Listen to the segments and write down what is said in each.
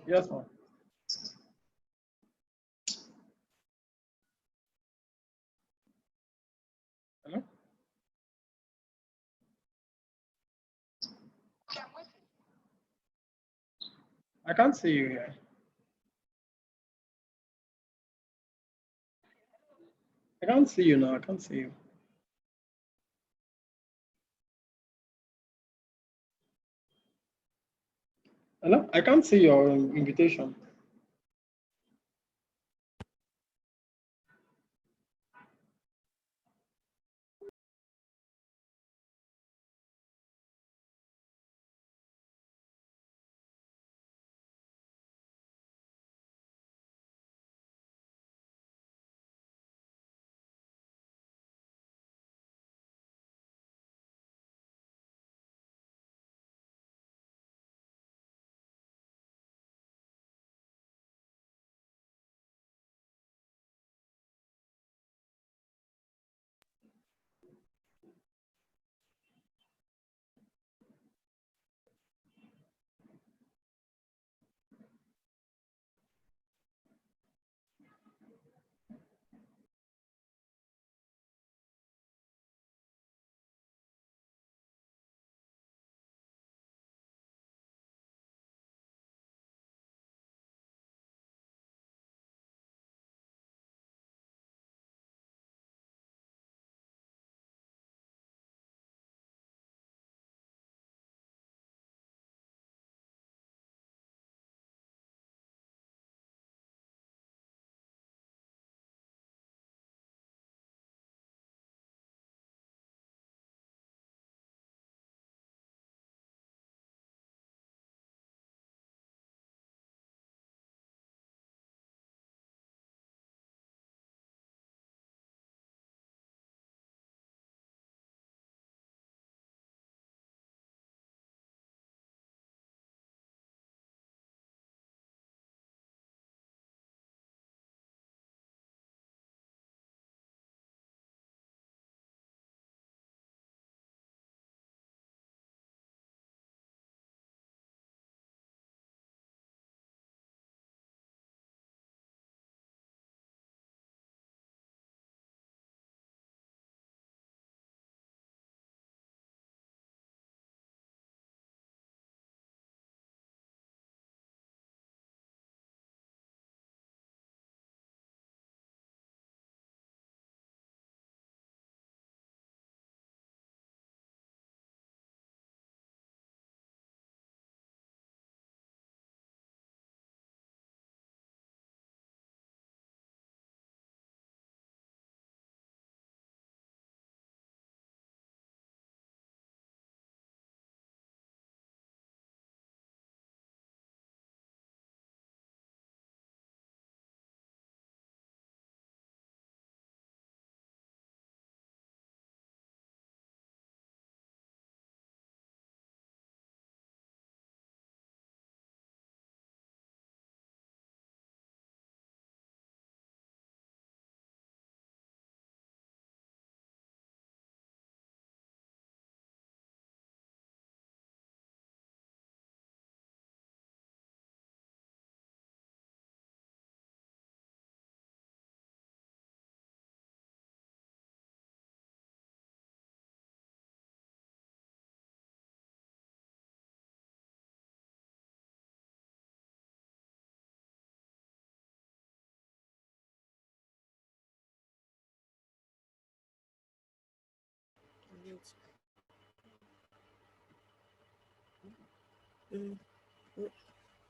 Yes, ma'am. Hello? I can't see you here. I can't see you now. I can't see you. Hello? I can't see your invitation.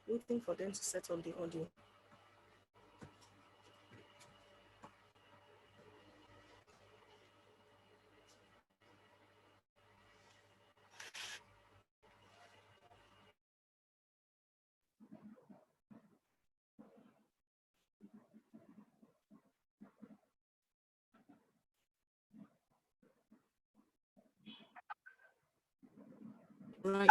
Waiting for them to set up the audio. Right.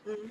Mm.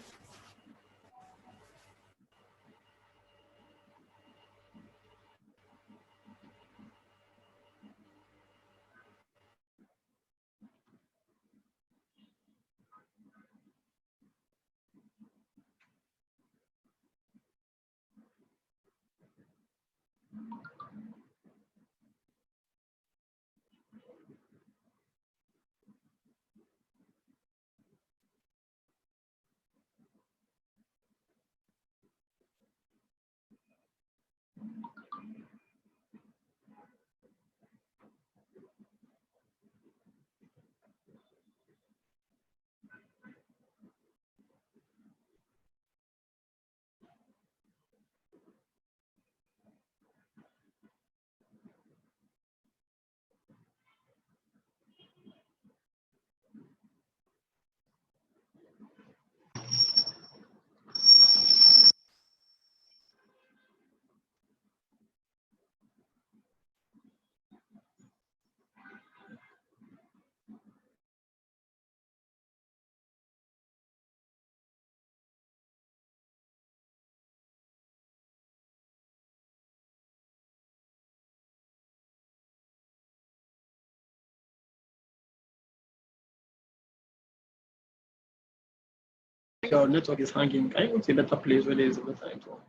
Your network is hanging. Can you go to a better place where there is a better network?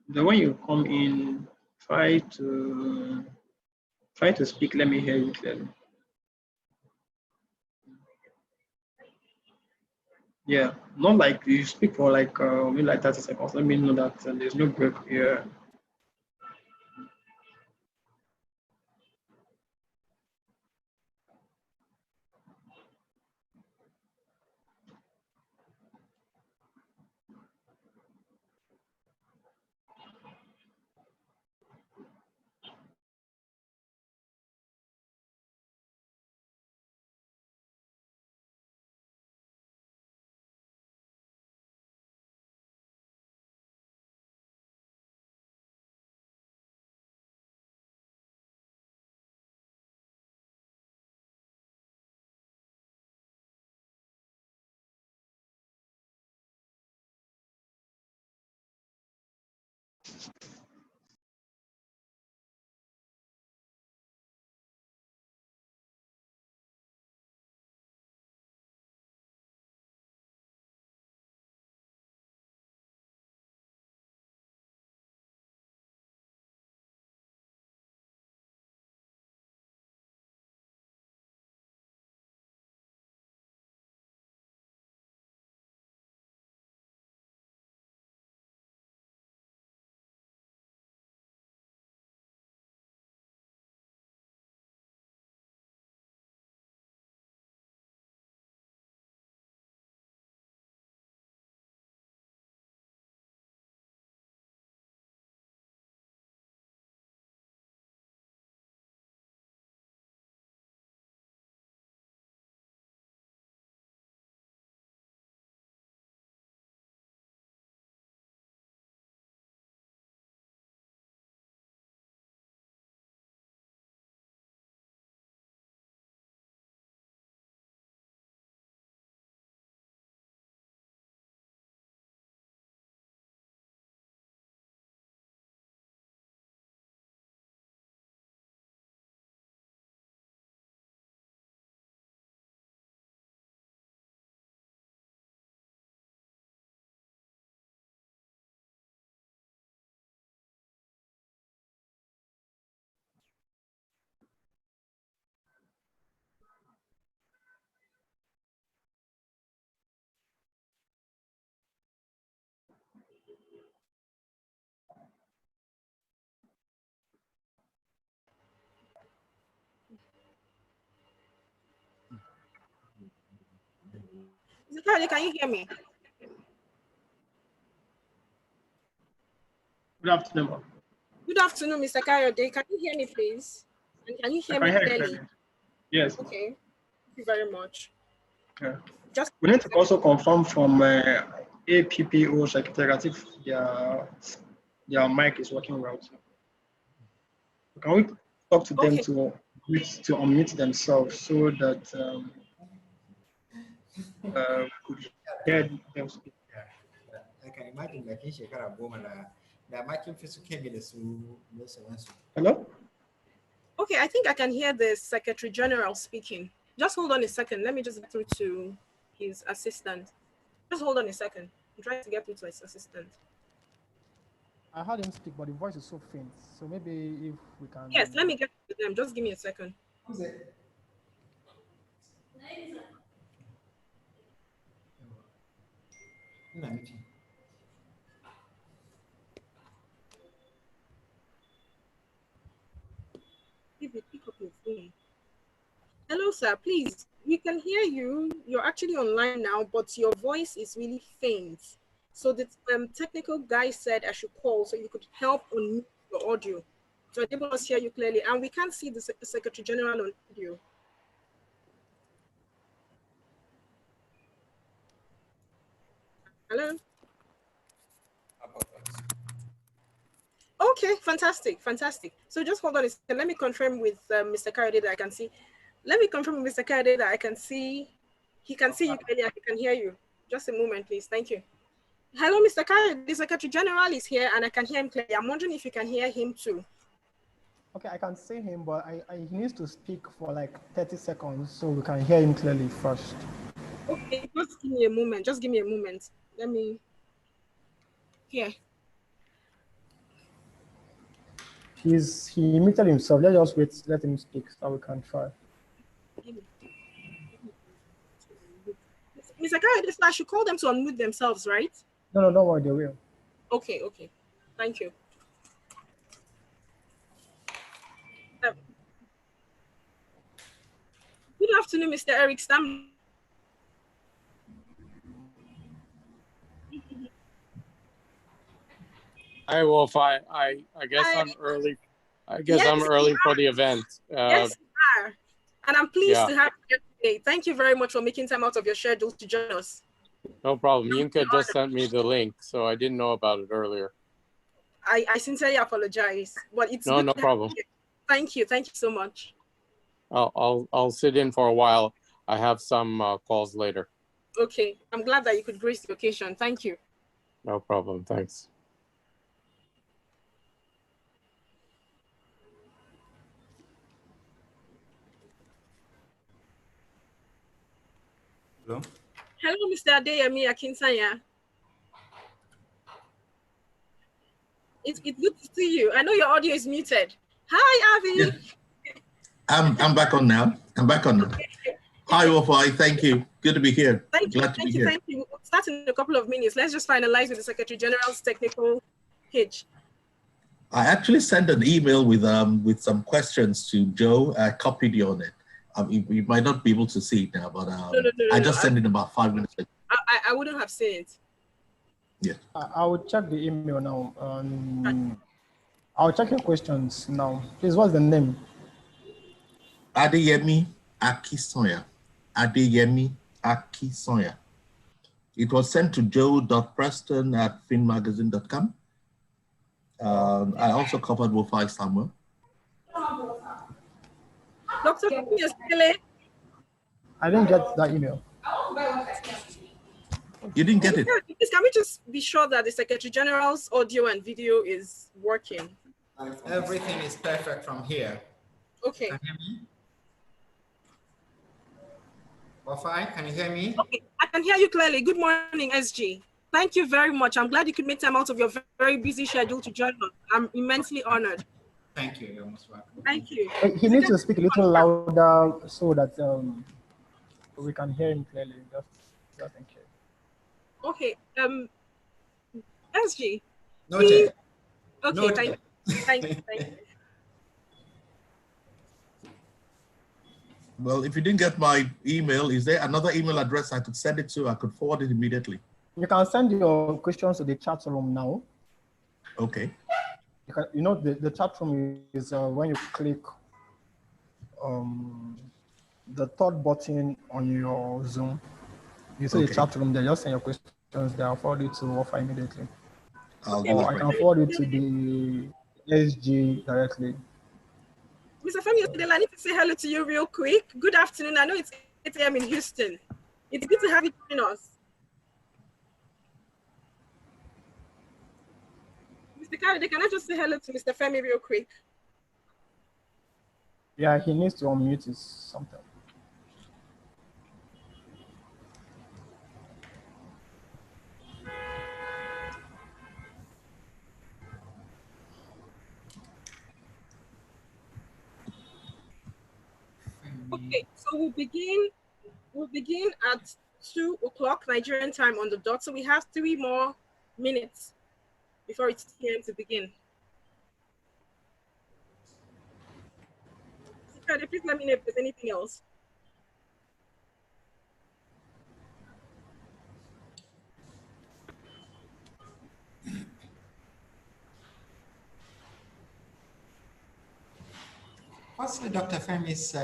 Then when you come in, try to try to speak. Let me hear you clearly. Yeah, not like you speak for like maybe like 30 seconds. Let me know that there's no break here. Mr. Kayode, can you hear me? Good afternoon, ma'am. Good afternoon, Mr. Kayode. Can you hear me, please? And can you I hear can me hear you clearly? clearly. Yes. Okay. Thank you very much. Yeah. Just We need to also confirm from APPO Secretariat if their mic is working well. Can we talk to them okay. to unmute themselves so that could hear them speak. Yeah, I can imagine like in Shekara Bomana, the matching physical cabinets who Hello? Okay, I think I can hear the Secretary General speaking. Just hold on a second. Let me just get through to his assistant. Just hold on a second. I'm trying to get through to his assistant. I heard him speak, but the voice is so faint. So maybe if we can. Yes, let me get to them. Just give me a second. Who's it? Pick up your phone. Hello, sir. Please, we can hear you. You're actually online now, but your voice is really faint. So the technical guy said I should call so you could help on your audio to enable us to hear you clearly. And we can't see the Secretary General on video. Hello? Okay, fantastic, fantastic. So just hold on a second. Let me confirm with Mr. Kayode that I can see. Let me confirm with Mr. Kayode that I can see. He can see you clearly and he can hear you. Just a moment, please. Thank you. Hello, Mr. Kayode. The Secretary General is here and I can hear him clearly. I'm wondering if you can hear him too. Okay, I can see him, but he needs to speak for like 30 seconds so we can hear him clearly first. Okay, just give me a moment. Just give me a moment. Let me. Here. He muted himself. Let's just wait, let him speak so we can try. Mr. Kayode, I should call them to unmute themselves, right? No, don't worry, they will. Okay, okay. Thank you. Good afternoon, Mr. Eric Stam. Hi, Wofai. I guess Hi. I'm early. I guess I'm early for the event. Yes, you are. And I'm pleased to have you here today. Thank you very much for making time out of your schedule to join us. No problem. Yinka just sent me the link, so I didn't know about it earlier. I sincerely apologize, but it's no problem. Thank you so much. I'll sit in for a while. I have some calls later. Okay, I'm glad that you could grace the occasion. Thank you. No problem. Thanks. Hello? Hello, Mr. Adeyemi Akinsanya. It's good to see you. I know your audio is muted. Hi, Avi. Yeah. I'm back on now. Hi, Wofai. Thank you. Good to be here. Thank you. We'll start in a couple of minutes. Let's just finalize with the Secretary General's technical hitch. I actually sent an email with some questions to Joe. I copied you on it. You might not be able to see it now, but I just sent it about 5 minutes ago. I wouldn't have seen it. Yeah. I will check the email now. I'll check your questions now. Please, what's the name? Adeyemi Akisonya. Adeyemi Akisonya. It was sent to joe.preston@finmagazine.com. I also covered Wofai somewhere. Dr. I didn't get that email. You didn't get it? Can we just be sure that the Secretary General's audio and video is working? Everything is perfect from here. Okay. Can you hear me? Wofai, can you hear me? Okay, I can hear you clearly. Good morning, SG. Thank you very much. I'm glad you could make time out of your very busy schedule to join us. I'm immensely honored. Thank you. You're most welcome. Thank you. He needs to speak a little louder so that we can hear him clearly. Just in case. Okay. SG. Noted. Okay. Noted. Thank you. Well, if you didn't get my email, is there another email address I could send it to? I could forward it immediately. You can send your questions to the chat room now. Okay. You know, the chat room is when you click the third button on your Zoom. You see the chat room there, just send your questions there. I'll forward it to Wofai immediately. Or I can forward it to the SG directly. Mr. Femi, I need to say hello to you real quick. Good afternoon. I know it's 8 a.m. in Houston. It's good to have you join us. Mr. Kayode, can I just say hello to Mr. Femi real quick? Yeah, he needs to unmute his something. Okay, so we'll begin at 2 o'clock Nigerian time on the dot. So we have 3 more minutes before it's time to begin. Mr. Kayode, please let me know if there's anything else. What's Dr. Femi's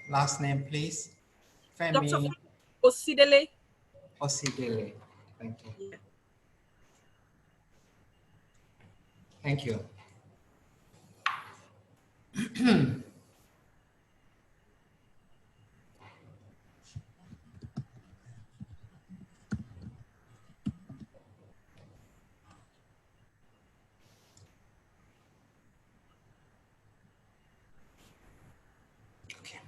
last name, please? Dr. Femi Osidele. Osidele. Thank you. Yeah. Thank you. Okay.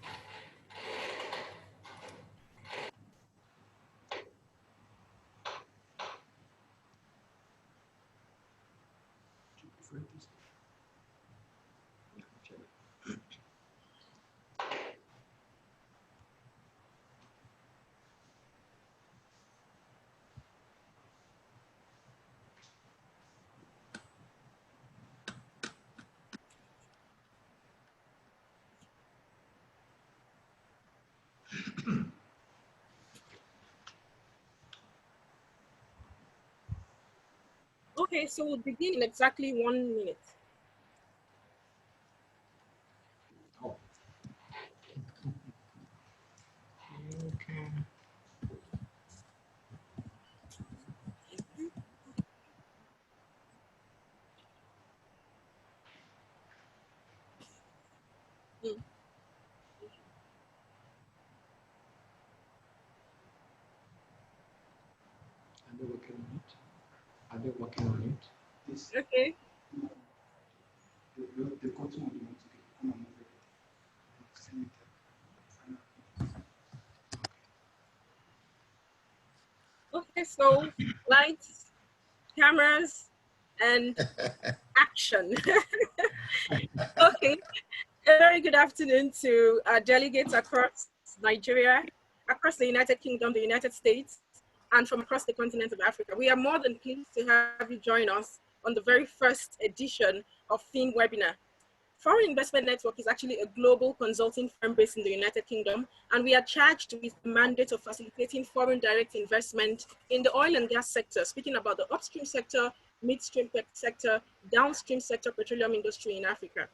Okay, so we'll begin in exactly 1 minute. Oh. Okay. Mm. Are they working on it? Are they working on it? Yes. Okay. The continue want to come and move it. Okay, so lights, cameras, and action. Okay. A very good afternoon to our delegates across Nigeria, across the United Kingdom, the United States, and from across the continent of Africa. We are more than pleased to have you join us on the very first edition of Theme Webinar. Foreign Investment Network is actually a global consulting firm based in the United Kingdom, and we are charged with the mandate of facilitating foreign direct investment in the oil and gas sector, speaking about the upstream sector, midstream sector, downstream sector, petroleum industry in Africa.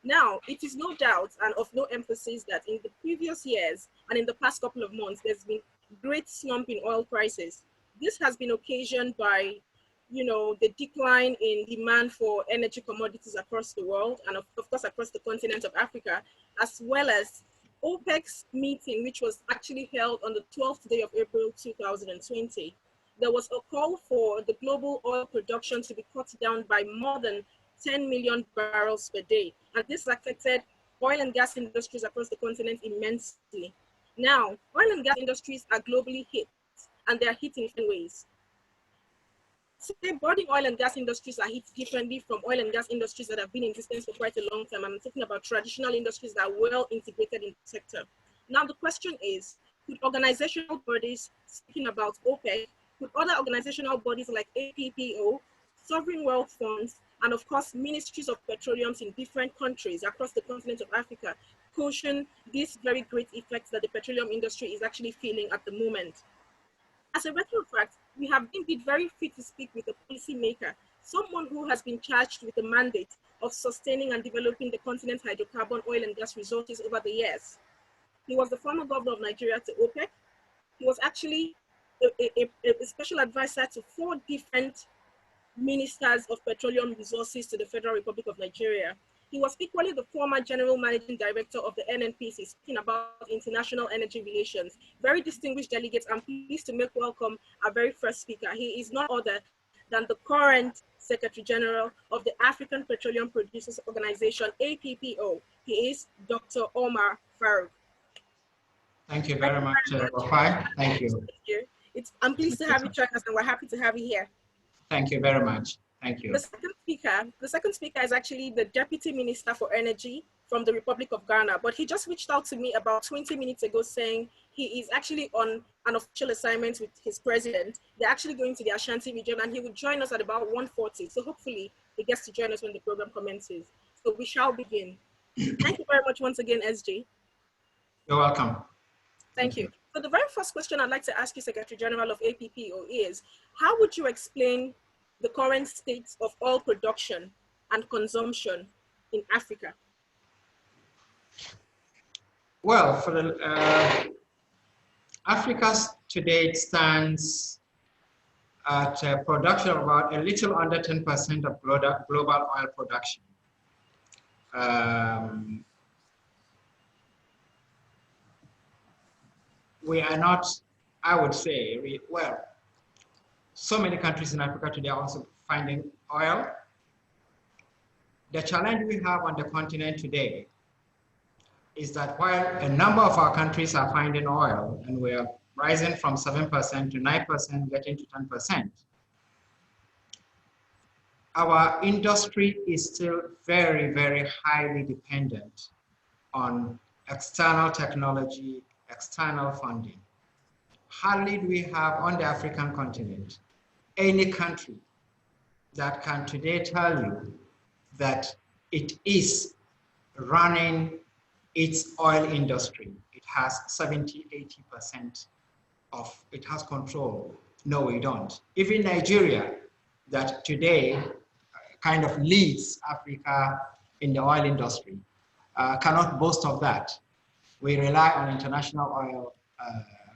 Now, it is no doubt and of no emphasis that in the previous years and in the past couple of months, there's been great slump in oil prices. This has been occasioned by, the decline in demand for energy commodities across the world and of course across the continent of Africa, as well as OPEC's meeting, which was actually held on the 12th day of April 2020. There was a call for the global oil production to be cut down by more than 10 million barrels per day. And this affected oil and gas industries across the continent immensely. Now, oil and gas industries are globally hit, and they are hit in different ways. Say, budding oil and gas industries are hit differently from oil and gas industries that have been in existence for quite a long time. I'm talking about traditional industries that are well integrated in the sector. Now, the question is, could organizational bodies, speaking about OPEC, could other organizational bodies like APPO, sovereign wealth funds, and of course, ministries of petroleum in different countries across the continent of Africa cushion these very great effects that the petroleum industry is actually feeling at the moment? As a matter of fact, we have been very fit to speak with a policymaker, someone who has been charged with the mandate of sustaining and developing the continent's hydrocarbon, oil and gas resources over the years. He was the former governor of Nigeria to OPEC. He was actually a special advisor to 4 different ministers of petroleum resources to the Federal Republic of Nigeria. He was equally the former General Managing Director of the NNPC, speaking about international energy relations. Very distinguished delegates, I'm pleased to make welcome our very first speaker. He is none other than the current Secretary General of the African Petroleum Producers Organization, APPO. He is Dr. Omar Farouk. Thank you very much, Wofai. Thank you. I'm pleased to have you join us, and we're happy to have you here. Thank you very much. Thank you. The second speaker is actually the Deputy Minister for Energy from the Republic of Ghana, but he just reached out to me about 20 minutes ago saying he is actually on an official assignment with his president. They're actually going to the Ashanti region, and he will join us at about 1:40. So hopefully he gets to join us when the program commences. So we shall begin. Thank you very much once again, SJ. You're welcome. Thank you. So the very first question I'd like to ask you, Secretary General of APPO, is how would you explain the current state of oil production and consumption in Africa? Well, for the Africa today stands at a production of about a little under 10% of global oil production. We are not, I would say, well, so many countries in Africa today are also finding oil. The challenge we have on the continent today is that while a number of our countries are finding oil, and we are rising from 7% to 9%, getting to 10%, our industry is still very, very highly dependent on external technology, external funding. Hardly do we have on the African continent any country that can today tell you that it is running its oil industry. It has 70, 80% of, it has control. No, we don't. Even Nigeria, that today kind of leads Africa in the oil industry, cannot boast of that. We rely on international oil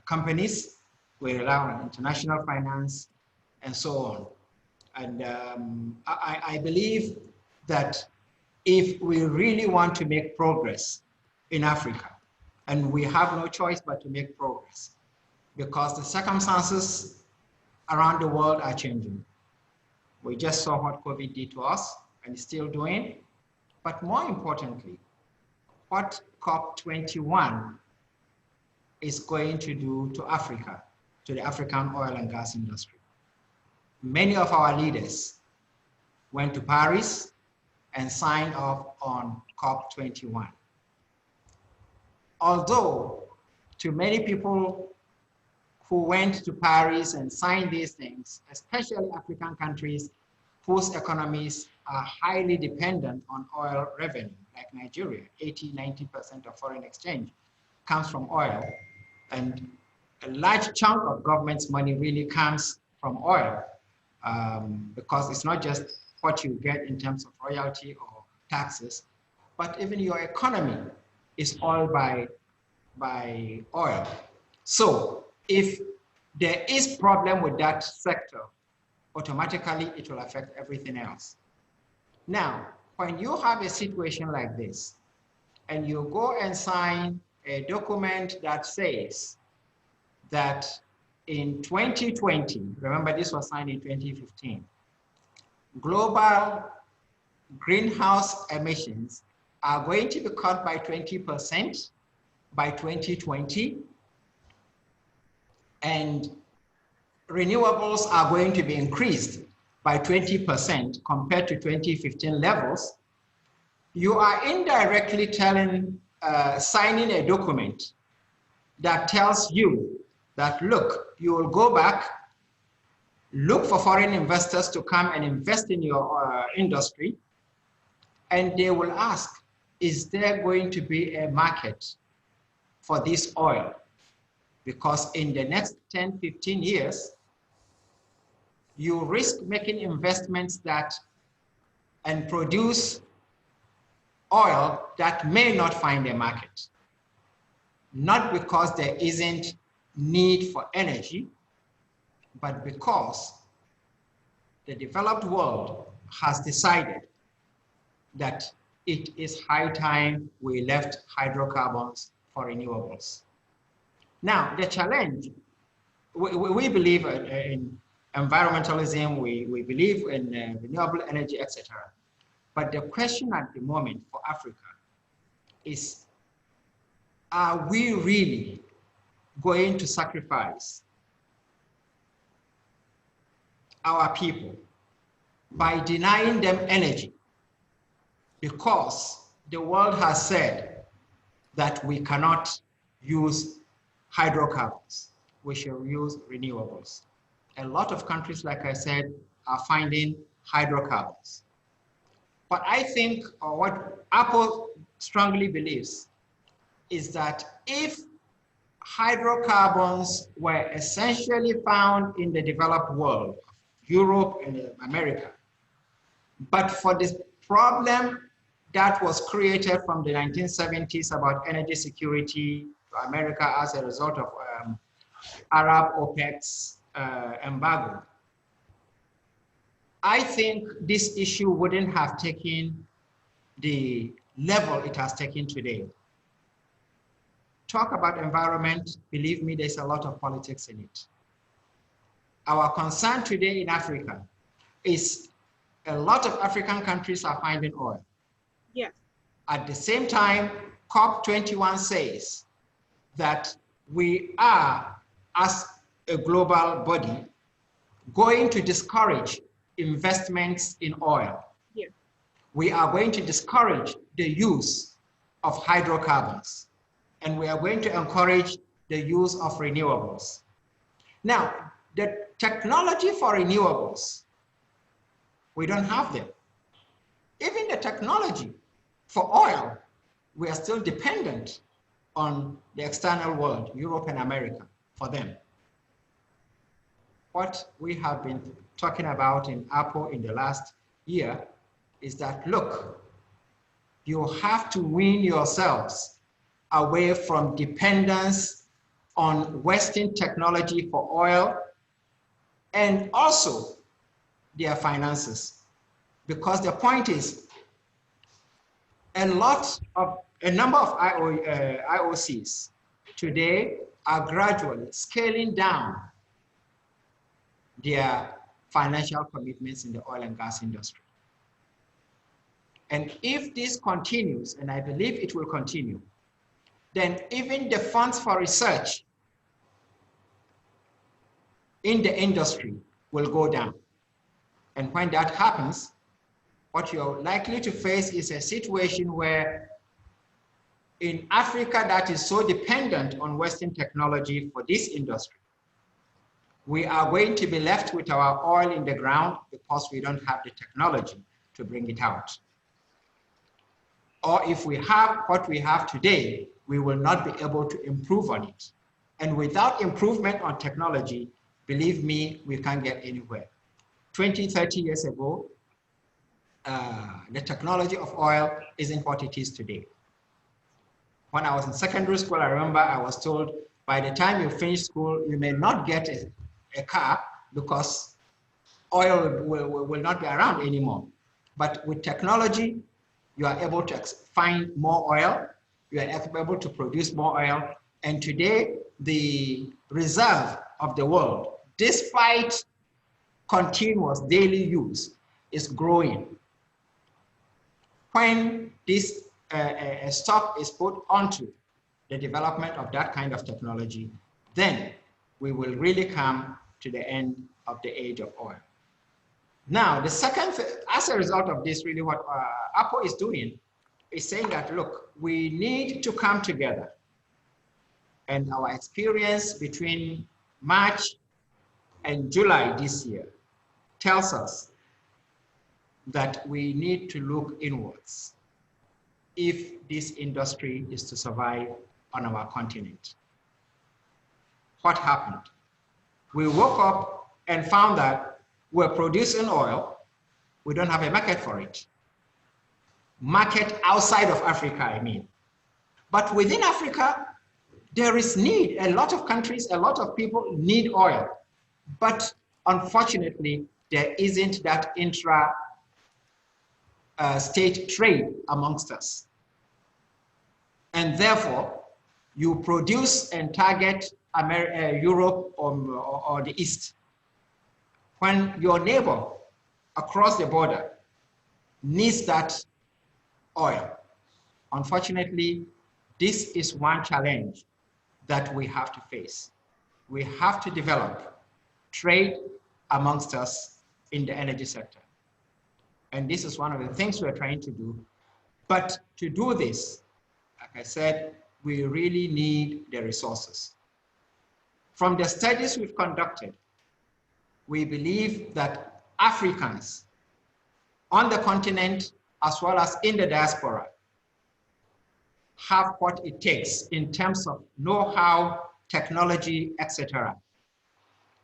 companies, we rely on international finance, and so on. And I believe that if we really want to make progress in Africa, and we have no choice but to make progress, because the circumstances around the world are changing. We just saw what COVID did to us, and is still doing. But more importantly, what COP21 is going to do to Africa, to the African oil and gas industry. Many of our leaders went to Paris and signed off on COP21. Although to many people who went to Paris and signed these things, especially African countries whose economies are highly dependent on oil revenue, like Nigeria, 80, 90% of foreign exchange comes from oil. And a large chunk of government's money really comes from oil, because it's not just what you get in terms of royalty or taxes, but even your economy is all by oil. So if there is problem with that sector, automatically it will affect everything else. Now, when you have a situation like this, and you go and sign a document that says that in 2020, remember this was signed in 2015, global greenhouse emissions are going to be cut by 20% by 2020, and renewables are going to be increased by 20% compared to 2015 levels. You are indirectly telling, signing a document that tells you that, look, you will go back, look for foreign investors to come and invest in your industry, and they will ask, is there going to be a market for this oil? Because in the next 10, 15 years, you risk making investments that and produce oil that may not find a market. Not because there isn't need for energy, but because the developed world has decided that it is high time we left hydrocarbons for renewables. Now, the challenge, we believe in environmentalism, we believe in renewable energy, etc. But the question at the moment for Africa is, are we really going to sacrifice our people by denying them energy because the world has said that we cannot use hydrocarbons, we shall use renewables? A lot of countries, like I said, are finding hydrocarbons. But I think, or what Apple strongly believes, is that if hydrocarbons were essentially found in the developed world, Europe and America, but for this problem that was created from the 1970s about energy security to America as a result of Arab OPEC's embargo, I think this issue wouldn't have taken the level it has taken today. Talk about environment, believe me, there's a lot of politics in it. Our concern today in Africa is a lot of African countries are finding oil. Yes. At the same time, COP21 says that we are, as a global body, going to discourage investments in oil. Yes. We are going to discourage the use of hydrocarbons, and we are going to encourage the use of renewables. Now, the technology for renewables, we don't have them. Even the technology for oil, we are still dependent on the external world, Europe and America, for them. What we have been talking about in Apple in the last year is that, look, you have to wean yourselves away from dependence on Western technology for oil and also their finances. Because the point is, a number of IOCs today are gradually scaling down their financial commitments in the oil and gas industry. And if this continues, and I believe it will continue, then even the funds for research in the industry will go down. And when that happens, what you're likely to face is a situation where in Africa that is so dependent on Western technology for this industry, we are going to be left with our oil in the ground because we don't have the technology to bring it out. Or if we have what we have today, we will not be able to improve on it. And without improvement on technology, believe me, we can't get anywhere. 20, 30 years ago, the technology of oil isn't what it is today. When I was in secondary school, I remember I was told, by the time you finish school, you may not get a car because oil will not be around anymore. But with technology, you are able to find more oil, you are able to produce more oil, and today the reserve of the world, despite continuous daily use, is growing. When this stop is put onto the development of that kind of technology, then we will really come to the end of the age of oil. Now, the second, as a result of this, really what Apple is doing is saying that, look, we need to come together. And our experience between March and July this year tells us that we need to look inwards if this industry is to survive on our continent. What happened? We woke up and found that we're producing oil, we don't have a market for it. Market outside of Africa, I mean. But within Africa, there is need. A lot of countries, a lot of people need oil. But unfortunately, there isn't that state trade amongst us. And therefore, you produce and target Europe or the East. When your neighbor across the border needs that oil, unfortunately, this is one challenge that we have to face. We have to develop trade amongst us in the energy sector. And this is one of the things we're trying to do. But to do this, like I said, we really need the resources. From the studies we've conducted, we believe that Africans on the continent as well as in the diaspora have what it takes in terms of know-how, technology, etc.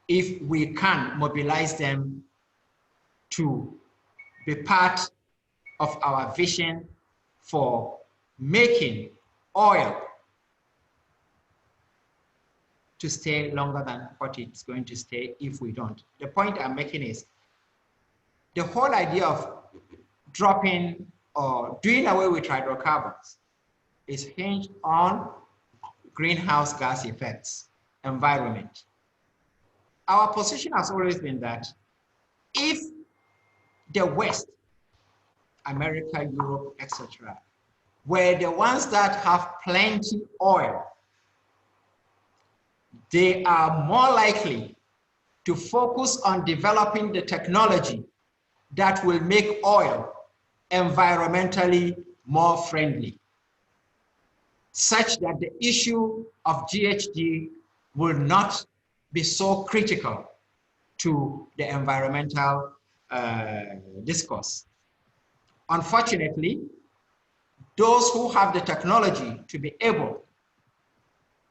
if we can mobilize them to be part of our vision for making oil to stay longer than what it's going to stay if we don't. The point I'm making is the whole idea of dropping or doing away with hydrocarbons is hinged on greenhouse gas effects, environment. Our position has always been that if the West, America, Europe, etc., were the ones that have plenty oil, they are more likely to focus on developing the technology that will make oil environmentally more friendly, such that the issue of GHG will not be so critical to the environmental discourse. Unfortunately, those who have the technology to be able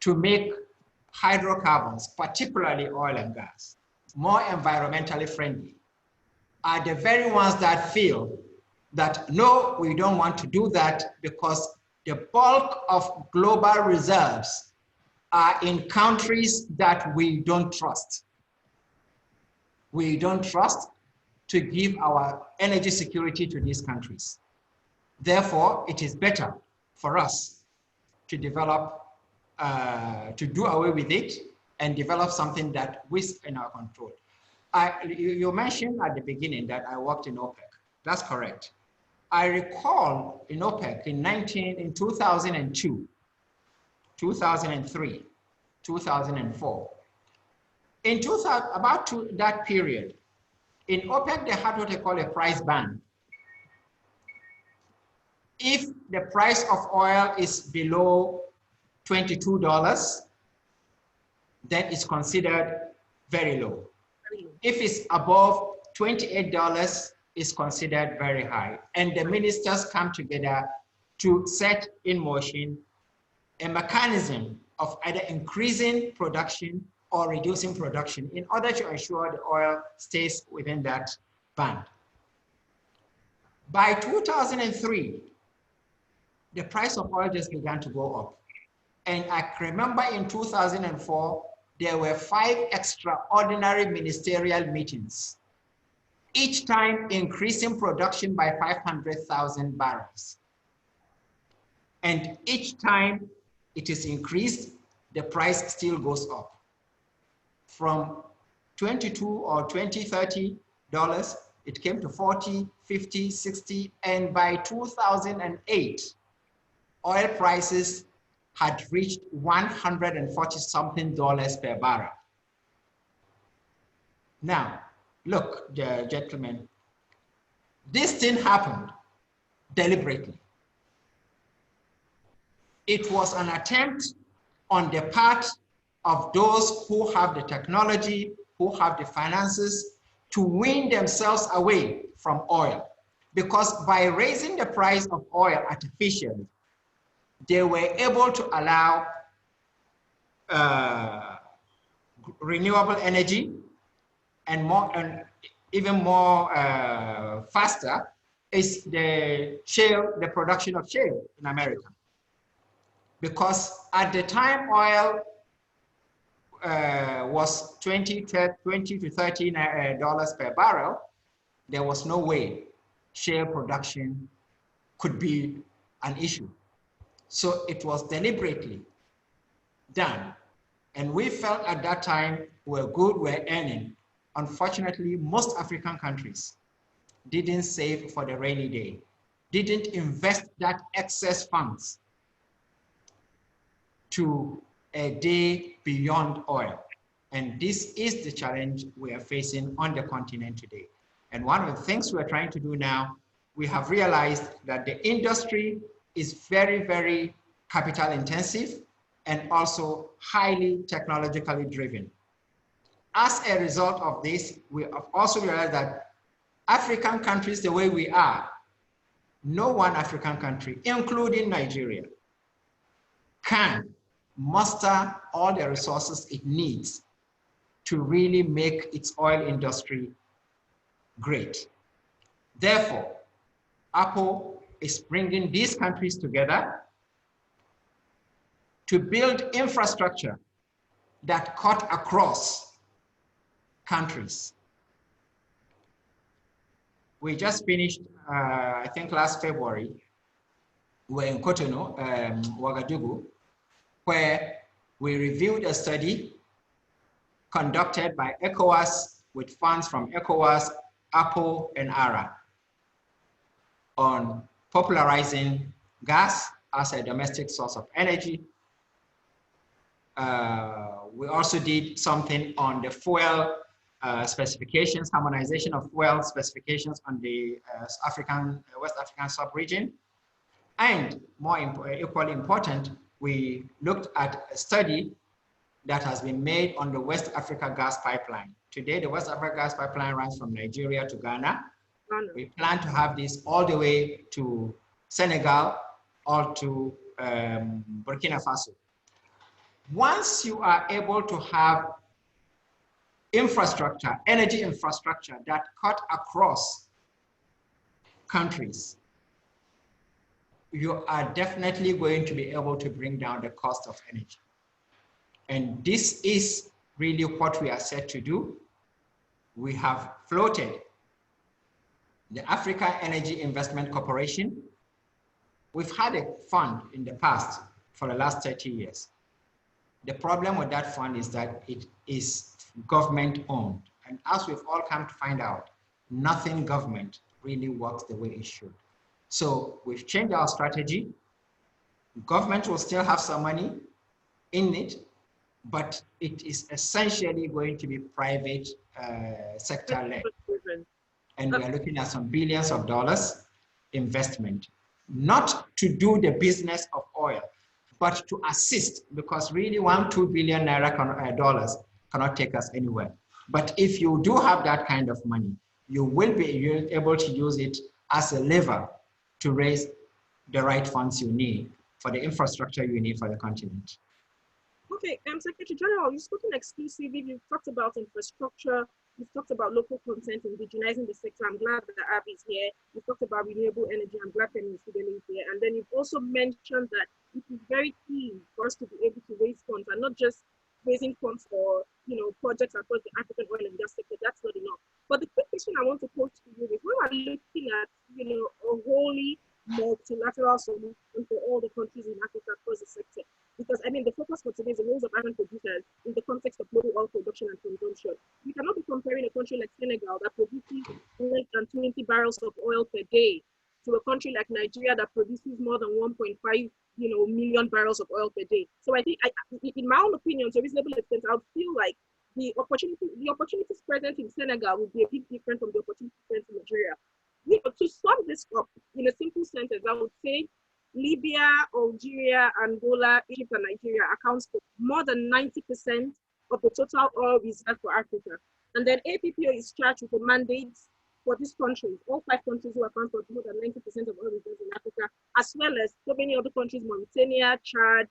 to make hydrocarbons, particularly oil and gas, more environmentally friendly, are the very ones that feel that, no, we don't want to do that because the bulk of global reserves are in countries that we don't trust. We don't trust to give our energy security to these countries. Therefore, it is better for us to develop, to do away with it and develop something that is in our control. You mentioned at the beginning that I worked in OPEC. That's correct. I recall in OPEC in 2002, 2003, 2004. In that period, in OPEC, they had what they call a price band. If the price of oil is below $22, then it's considered very low. If it's above $28, it's considered very high. And the ministers come together to set in motion a mechanism of either increasing production or reducing production in order to ensure the oil stays within that band. By 2003, the price of oil just began to go up. And I remember in 2004, there were 5 extraordinary ministerial meetings, each time increasing production by 500,000 barrels. And each time it is increased, the price still goes up. From 22 or 20, $30, it came to 40, 50, 60, and by 2008, oil prices had reached $140-something per barrel. Now, look, gentlemen, this thing happened deliberately. It was an attempt on the part of those who have the technology, who have the finances, to wean themselves away from oil. Because by raising the price of oil artificially, they were able to allow renewable energy and even more faster is the production of shale in America. Because at the time oil was $20 to $30 per barrel, there was no way shale production could be an issue. So it was deliberately done. And we felt at that time we're good, we're earning. Unfortunately, most African countries didn't save for the rainy day, didn't invest that excess funds to a day beyond oil. And this is the challenge we are facing on the continent today. And one of the things we're trying to do now, we have realized that the industry is very, very capital intensive and also highly technologically driven. As a result of this, we have also realized that African countries, the way we are, no one African country, including Nigeria, can muster all the resources it needs to really make its oil industry great. Therefore, Apple is bringing these countries together to build infrastructure that cut across countries. We just finished, I think last February, we were in Cotonou, Ouagadougou, where we reviewed a study conducted by ECOWAS with funds from ECOWAS, Apple, and ARA on popularizing gas as a domestic source of energy. We also did something on the fuel specifications, harmonization of fuel specifications on the West African sub-region. And equally important, we looked at a study that has been made on the West Africa gas pipeline. Today, the West Africa gas pipeline runs from Nigeria to Ghana. We plan to have this all the way to Senegal or to Burkina Faso. Once you are able to have infrastructure, energy infrastructure that cut across countries, you are definitely going to be able to bring down the cost of energy. And this is really what we are set to do. We have floated the Africa Energy Investment Corporation. We've had a fund in the past for the last 30 years. The problem with that fund is that it is government owned. And as we've all come to find out, nothing government really works the way it should. So we've changed our strategy. Government will still have some money in it, but it is essentially going to be private sector led. And we are looking at some billions of dollars investment, not to do the business of oil, but to assist, because really $1-2 billion dollars cannot take us anywhere. But if you do have that kind of money, you will be able to use it as a lever to raise the right funds you need for the infrastructure you need for the continent. Okay, Secretary General, you've spoken exclusively, you've talked about infrastructure, you've talked about local content, indigenizing the sector. I'm glad that Ab is here. You've talked about renewable energy. I'm glad Penny is here. And then you've also mentioned that it is very key for us to be able to raise funds and not just raising funds for projects across the African oil and gas sector. That's not enough. But the quick question I want to pose to you is, when we're looking at a wholly multilateral solution for all the countries in Africa across the sector, because I mean the focus for today is the roles of African producers in the context of global oil production and consumption. We cannot be comparing a country like Senegal that produces less than 20 barrels of oil per day to a country like Nigeria that produces more than 1.5 million barrels of oil per day. So I think, in my own opinion, to a reasonable extent, I would feel like the opportunities present in Senegal would be a bit different from the opportunities present in Nigeria. To sum this up in a simple sentence, I would say Libya, Algeria, Angola, Egypt, and Nigeria accounts for more than 90% of the total oil reserve for Africa. And then APPO is charged with the mandates for these countries, all 5 countries who account for more than 90% of oil reserves in Africa, as well as so many other countries, Mauritania, Chad,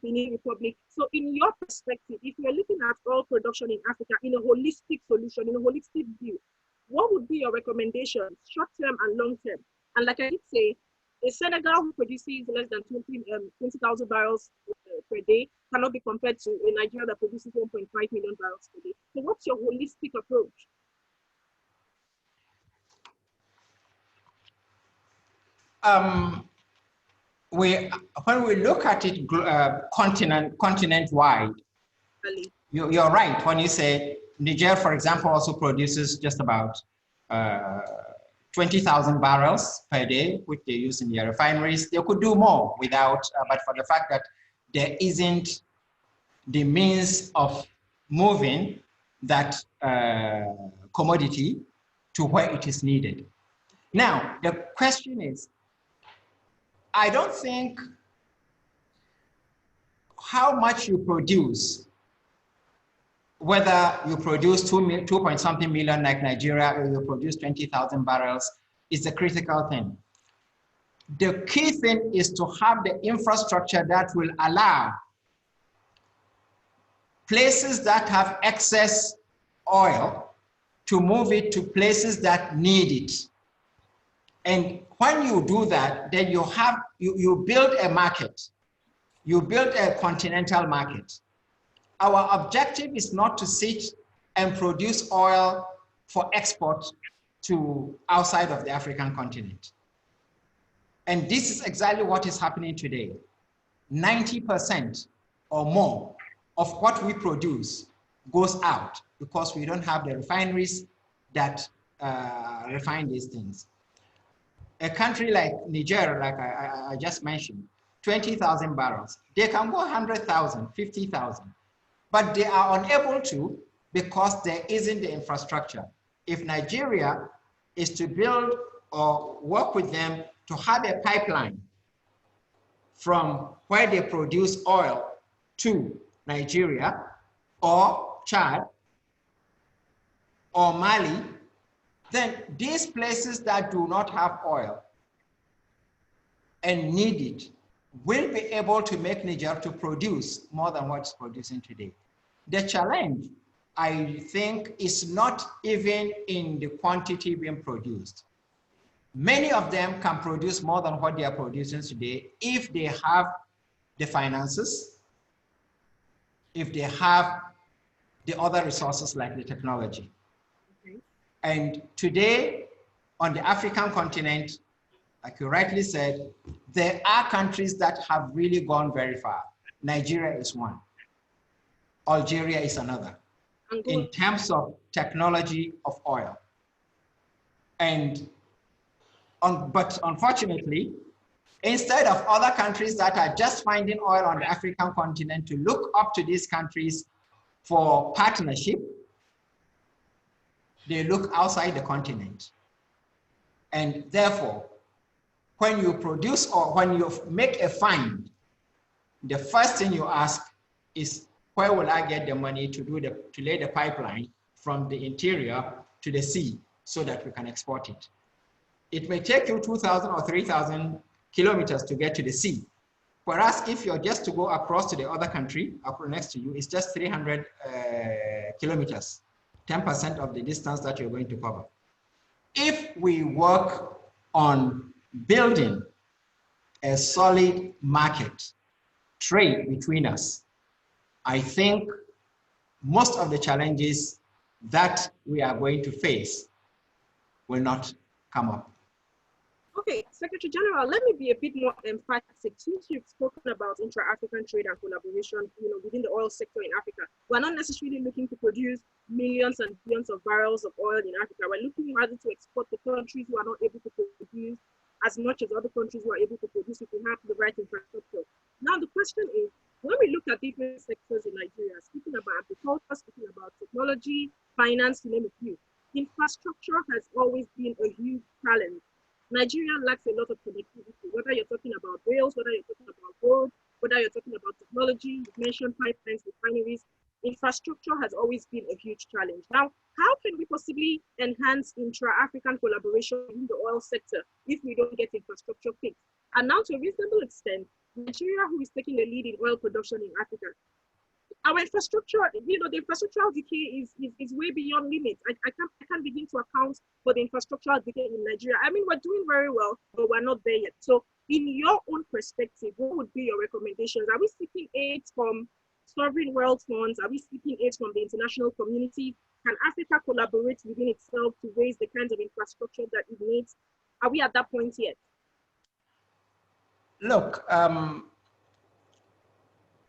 Benin Republic. So in your perspective, if you're looking at oil production in Africa in a holistic solution, in a holistic view, what would be your recommendations, short-term and long-term? And like I did say, a Senegal who produces less than 20,000 barrels per day cannot be compared to a Nigeria that produces 1.5 million barrels per day. So what's your holistic approach? when we look at it continent-wide, you're right when you say Niger, for example, also produces just about 20,000 barrels per day, which they use in their refineries. They could do more without, but for the fact that there isn't the means of moving that commodity to where it is needed. Now, the question is, I don't think how much you produce, whether you produce 2 point something million like Nigeria or you produce 20,000 barrels, is the critical thing. The key thing is to have the infrastructure that will allow places that have excess oil to move it to places that need it. And when you do that, then you build a market. You build a continental market. Our objective is not to sit and produce oil for export to outside of the African continent. And this is exactly what is happening today. 90% or more of what we produce goes out because we don't have the refineries that refine these things. A country like Niger, like I just mentioned, 20,000 barrels, they can go 100,000, 50,000, but they are unable to because there isn't the infrastructure. If Nigeria is to build or work with them to have a pipeline from where they produce oil to Nigeria or Chad or Mali, then these places that do not have oil and need it will be able to make Niger to produce more than what's producing today. The challenge, I think, is not even in the quantity being produced. Many of them can produce more than what they are producing today if they have the finances, if they have the other resources like the technology. Okay. And today, on the African continent, like you rightly said, there are countries that have really gone very far. Nigeria is one. Algeria is another, in terms of technology of oil. And but unfortunately, instead of other countries that are just finding oil on the African continent to look up to these countries for partnership, they look outside the continent. And therefore, when you produce or when you make a find, the first thing you ask is, where will I get the money to lay the pipeline from the interior to the sea so that we can export it? It may take you 2,000 or 3,000 kilometers to get to the sea. Whereas if you're just to go across to the other country, up next to you, it's just 300 kilometers, 10% of the distance that you're going to cover. If we work on building a solid market, trade between us, I think most of the challenges that we are going to face will not come up. Okay, Secretary General, let me be a bit more emphatic. Since you've spoken about intra-African trade and collaboration, within the oil sector in Africa, we're not necessarily looking to produce millions and billions of barrels of oil in Africa. We're looking rather to export to countries who are not able to produce as much as other countries who are able to produce if we have the right infrastructure. Now, the question is, when we look at different sectors in Nigeria, speaking about agriculture, speaking about technology, finance, to name a few, infrastructure has always been a huge challenge. Nigeria lacks a lot of connectivity, whether you're talking about rails, whether you're talking about roads, whether you're talking about technology, you mentioned pipelines, refineries. Infrastructure has always been a huge challenge. Now, how can we possibly enhance intra-African collaboration in the oil sector if we don't get infrastructure fixed? And now, to a reasonable extent, Nigeria, who is taking the lead in oil production in Africa, our infrastructure, the infrastructural decay is way beyond limits. I can't begin to account for the infrastructural decay in Nigeria. I mean, we're doing very well, but we're not there yet. So in your own perspective, what would be your recommendations? Are we seeking aid from sovereign wealth funds? Are we seeking aid from the international community? Can Africa collaborate within itself to raise the kinds of infrastructure that it needs? Are we at that point yet? Look,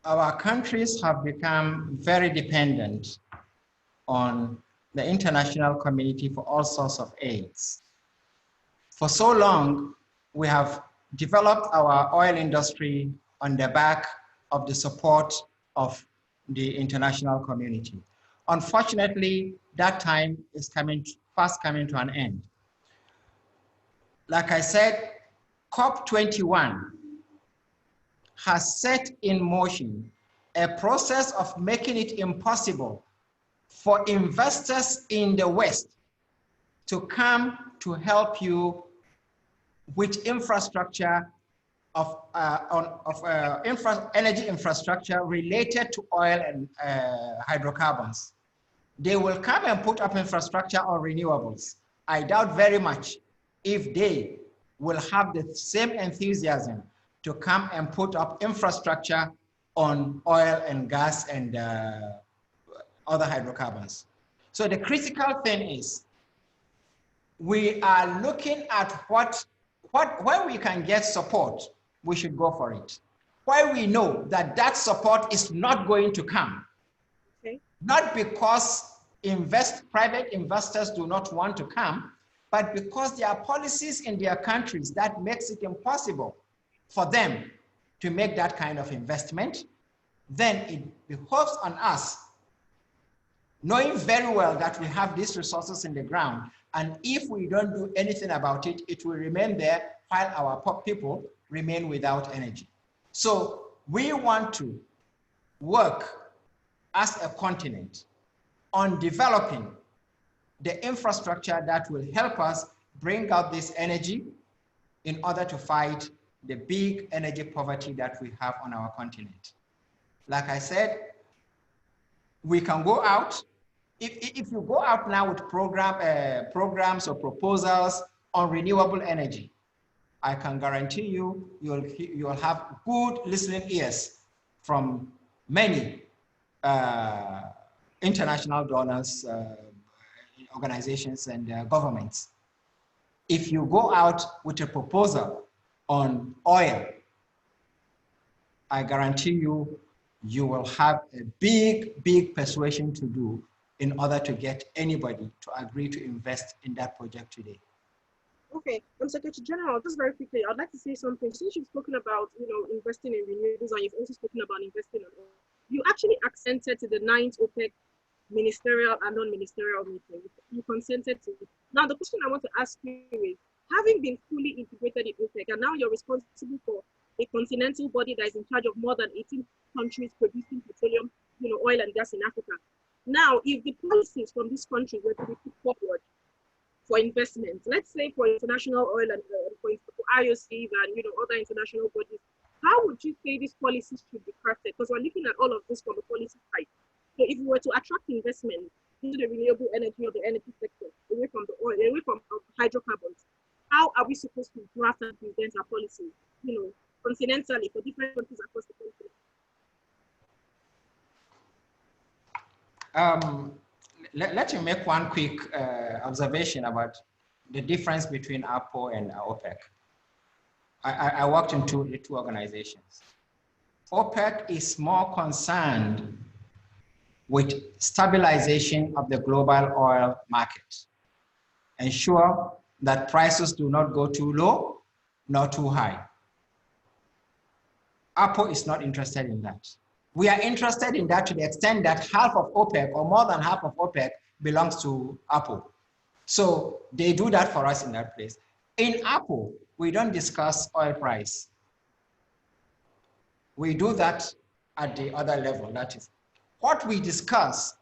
our countries have become very dependent on the international community for all sorts of aids. For so long, we have developed our oil industry on the back of the support of the international community. Unfortunately, that time is fast coming to an end. Like I said, COP21 has set in motion a process of making it impossible for investors in the West to come to help you with infrastructure energy infrastructure related to oil and hydrocarbons. They will come and put up infrastructure on renewables. I doubt very much if they will have the same enthusiasm to come and put up infrastructure on oil and gas and other hydrocarbons. So the critical thing is, we are looking at when we can get support, we should go for it. Why we know that that support is not going to come. Okay. Not because private investors do not want to come, but because there are policies in their countries that makes it impossible for them to make that kind of investment. Then it behoves on us, knowing very well that we have these resources in the ground, and if we don't do anything about it, it will remain there while our people remain without energy. So we want to work as a continent on developing the infrastructure that will help us bring out this energy in order to fight the big energy poverty that we have on our continent. Like I said, we can go out. If you go out now with programs or proposals on renewable energy, I can guarantee you, you'll have good listening ears from many international donors, organizations, and governments. If you go out with a proposal on oil, I guarantee you, you will have a big persuasion to do in order to get anybody to agree to invest in that project today. Okay, Secretary General, just very quickly, I'd like to say something. Since you've spoken about, investing in renewables, and you've also spoken about investing in oil, you actually accented to the 9th OPEC ministerial and non-ministerial meeting. You consented to it. Now, the question I want to ask you is, having been fully integrated in OPEC, and now you're responsible for a continental body that is in charge of more than 18 countries producing petroleum, oil and gas in Africa. Now, if the policies from this country were to be put forward for investment, let's say for international oil and for IOC and other international bodies, how would you say these policies should be crafted? Because we're looking at all of this from the policy side. So if we were to attract investment into the renewable energy or the energy sector, away from the oil, away from hydrocarbons, how are we supposed to draft and present our policy, continentally for different countries across the country? Let me make one quick observation about the difference between APO and OPEC. I worked in two organizations. OPEC is more concerned with stabilization of the global oil market, ensure that prices do not go too low nor too high. APO is not interested in that. We are interested in that to the extent that half of OPEC, or more than half of OPEC, belongs to APO. So they do that for us in that place. In APO, we don't discuss oil price. We do that at the other level. That is, what we discuss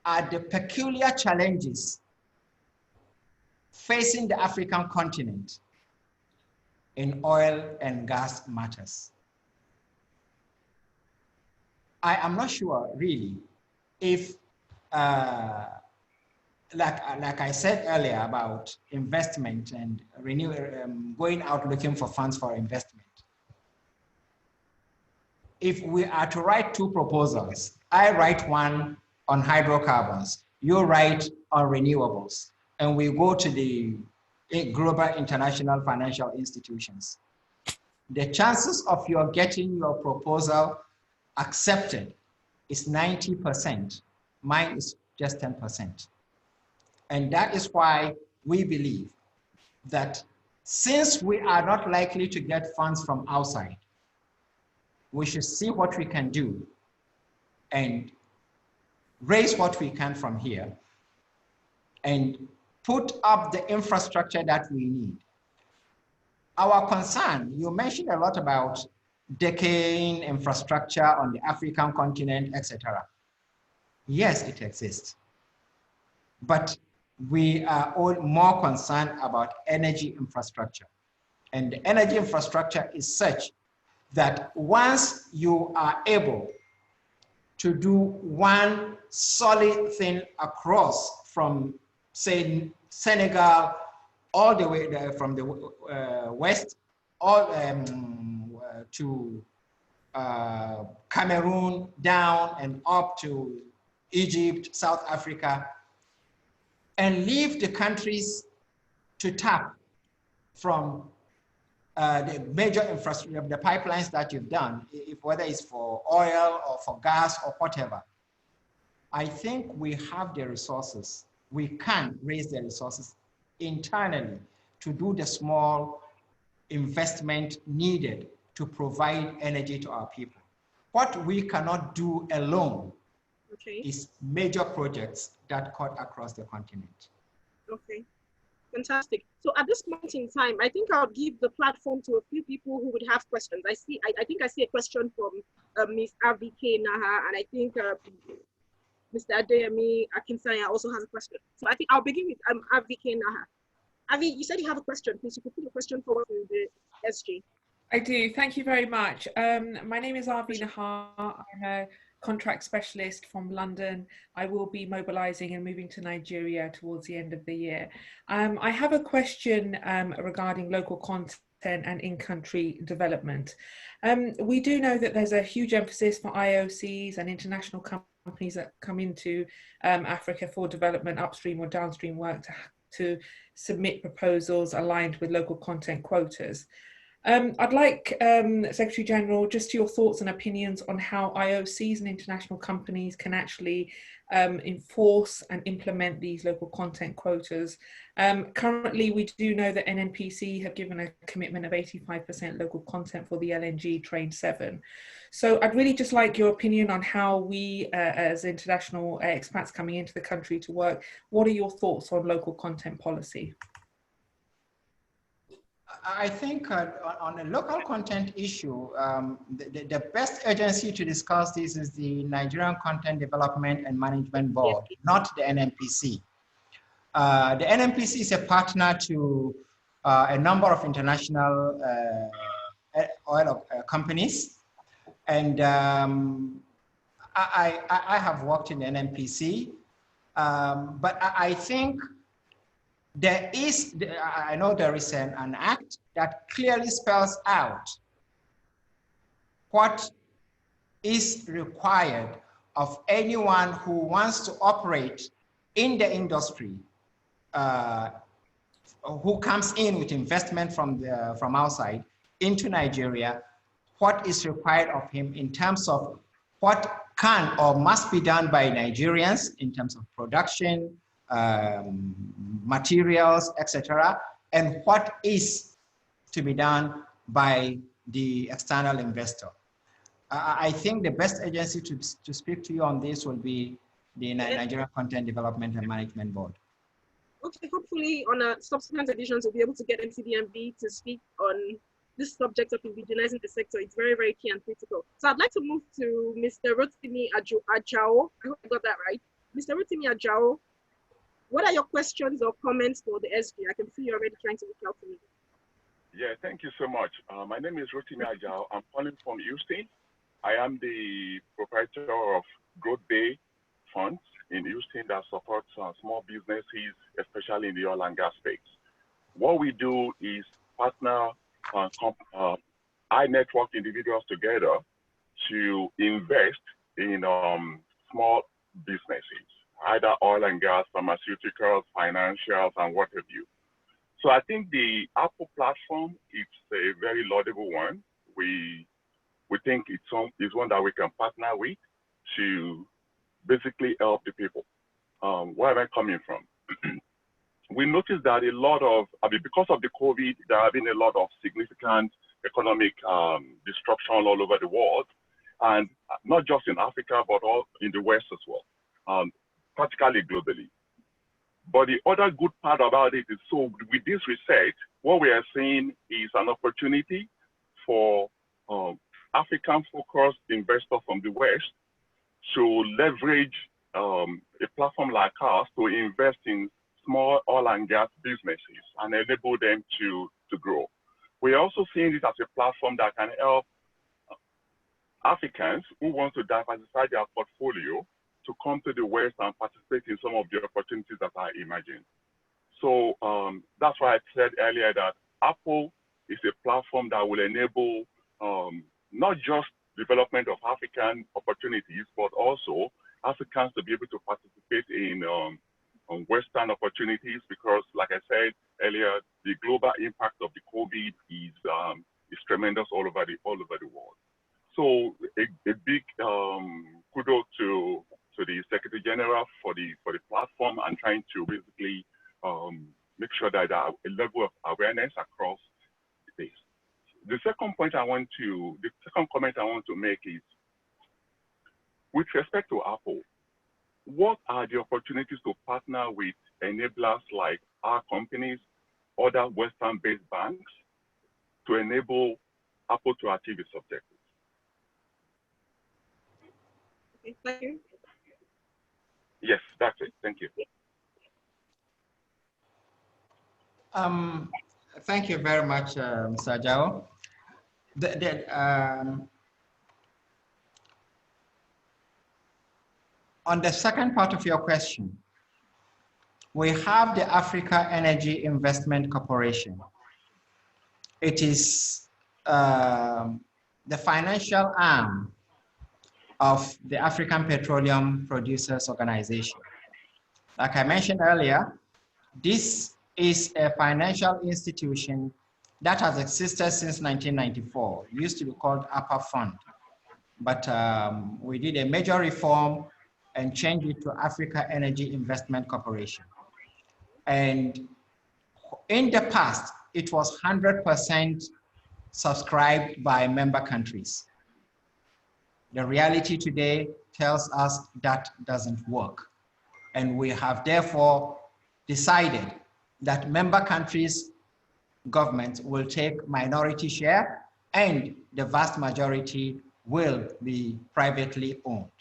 are the peculiar challenges facing the African continent in oil and gas matters. I am not sure really if, like I said earlier about investment and going out looking for funds for investment. If we are to write two proposals, I write one on hydrocarbons, you write on renewables, and we go to the global international financial institutions. the chances of your getting your proposal accepted is 90%. Mine is just 10%. And that is why we believe that since we are not likely to get funds from outside, we should see what we can do and raise what we can from here and put up the infrastructure that we need. Our concern, you mentioned a lot about decaying infrastructure on the African continent, etc. Yes, it exists. But we are all more concerned about energy infrastructure. And the energy infrastructure is such that once you are able to do one solid thing across from, say, Senegal, all the way there, from the west, all to Cameroon, down and up to Egypt, South Africa, and leave the countries to tap from the major infrastructure, the pipelines that you've done, if whether it's for oil or for gas or whatever. I think we have the resources. We can raise the resources internally to do the small investment needed to provide energy to our people. What we cannot do alone is major projects that cut across the continent. Okay, fantastic. So at this point in time, I think I'll give the platform to a few people who would have questions. I think I see a question from Ms. Avi K. Naha, and I think Mr. Adeyemi Akinsanya also has a question. So I think I'll begin with Avi K. Naha. Avi, you said you have a question. Please, you could put a question forward to the SG. I do. Thank you very much. My name is Avi Naha. I'm a contract specialist from London. I will be mobilizing and moving to Nigeria towards the end of the year. I have a question regarding local content and in-country development. We do know that there's a huge emphasis for IOCs and international companies that come into Africa for development, upstream or downstream work, to submit proposals aligned with local content quotas. I'd like, Secretary General, just your thoughts and opinions on how IOCs and international companies can actually enforce and implement these local content quotas. Currently, we do know that NNPC have given a commitment of 85% local content for the LNG Train 7. So I'd really just like your opinion on how we, as international expats coming into the country to work, what are your thoughts on local content policy? I think on a local content issue, the best agency to discuss this is the Nigerian Content Development and Management Board, not the NNPC. The NNPC is a partner to a number of international oil companies. And I have worked in the NNPC, but I think there is, I know there is an act that clearly spells out what is required of anyone who wants to operate in the industry, who comes in with investment from outside into Nigeria, what is required of him in terms of what can or must be done by Nigerians in terms of production, materials, etc., and what is to be done by the external investor. I think the best agency to speak to you on this will be the Nigerian Content Development and Management Board. Okay, hopefully on a subsequent editions we'll be able to get NCDMB to speak on this subject of indigenizing the sector. It's very, very key and critical. So I'd like to move to Mr. Rotimi Ajao. I hope I got that right. Mr. Rotimi Ajao, what are your questions or comments for the SG? I can see you're already trying to reach out to me. Yeah, thank you so much. My name is Rotimi Ajao. I'm calling from Houston. I am the proprietor of Growth Bay Funds in Houston that supports small businesses, especially in the oil and gas space. What we do is partner high net worth individuals together to invest in small businesses, either oil and gas, pharmaceuticals, financials, and what have you. So I think the Apple platform is a very laudable one. We think it's one that we can partner with to basically help the people. Where am I coming from? We noticed that a lot of, because of the COVID, there have been a lot of significant economic destruction all over the world, and not just in Africa, but all in the West as well, practically globally. But the other good part about it is, so with this research, what we are seeing is an opportunity for African-focused investors from the West to leverage a platform like ours to invest in small oil and gas businesses and enable them to grow. We're also seeing it as a platform that can help Africans who want to diversify their portfolio to come to the West and participate in some of the opportunities that are emerging. So that's why I said earlier that Apple is a platform that will enable not just development of African opportunities, but also Africans to be able to participate in Western opportunities, because like I said earlier, the global impact of the COVID is tremendous all over the world. So a big kudos to the Secretary General for the platform and trying to basically make sure that there are a level of awareness across this. The second comment I want to make is, with respect to Apple, what are the opportunities to partner with enablers like our companies, other Western-based banks, to enable Apple to achieve its objectives? Okay, thank you. Yes, that's it. Thank you. Thank you very much, Mr. Jao. On the second part of your question, we have the Africa Energy Investment Corporation. It is the financial arm of the African Petroleum Producers Organization. Like I mentioned earlier, this is a financial institution that has existed since 1994. It used to be called APA Fund, but we did a major reform and changed it to Africa Energy Investment Corporation. And in the past, it was 100% subscribed by member countries. The reality today tells us that doesn't work. And we have therefore decided that member countries' governments will take minority share and the vast majority will be privately owned.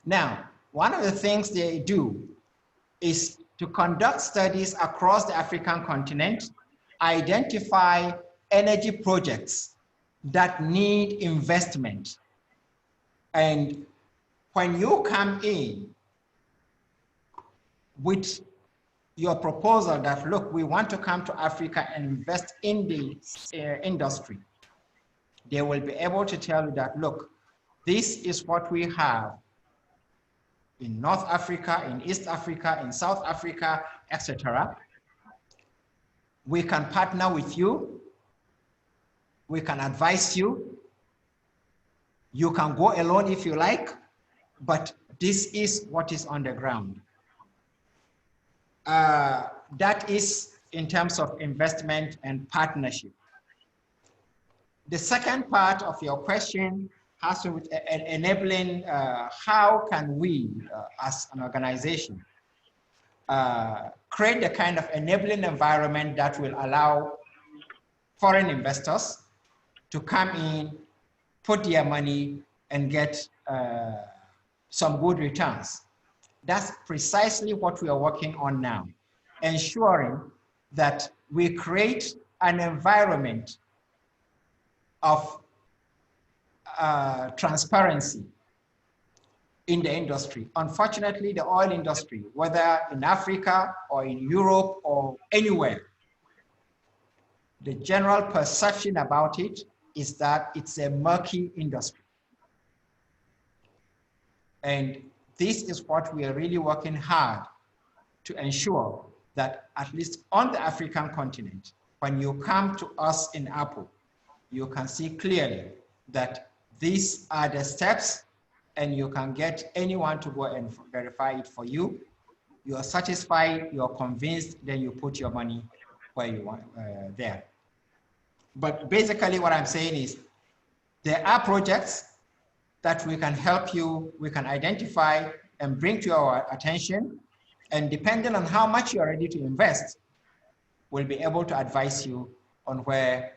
Now, one of the things they do is to conduct studies across the African continent, identify energy projects that need investment. And when you come in with your proposal that, look, we want to come to Africa and invest in the industry, they will be able to tell you that, look, this is what we have in North Africa, in East Africa, in South Africa, etc. We can partner with you. We can advise you. You can go alone if you like, but this is what is on the ground. That is in terms of investment and partnership. The second part of your question has to do with enabling how can we, as an organization, create the kind of enabling environment that will allow foreign investors to come in, put their money, and get some good returns. That's precisely what we are working on now, ensuring that we create an environment of transparency in the industry. Unfortunately, the oil industry, whether in Africa or in Europe or anywhere, the general perception about it is that it's a murky industry. And this is what we are really working hard to ensure that at least on the African continent, when you come to us in Apple, you can see clearly that these are the steps, and you can get anyone to go and verify it for you. You are satisfied, you are convinced, then you put your money where you want there. But basically what I'm saying is there are projects that we can help you, we can identify and bring to our attention. And depending on how much you are ready to invest, we'll be able to advise you on where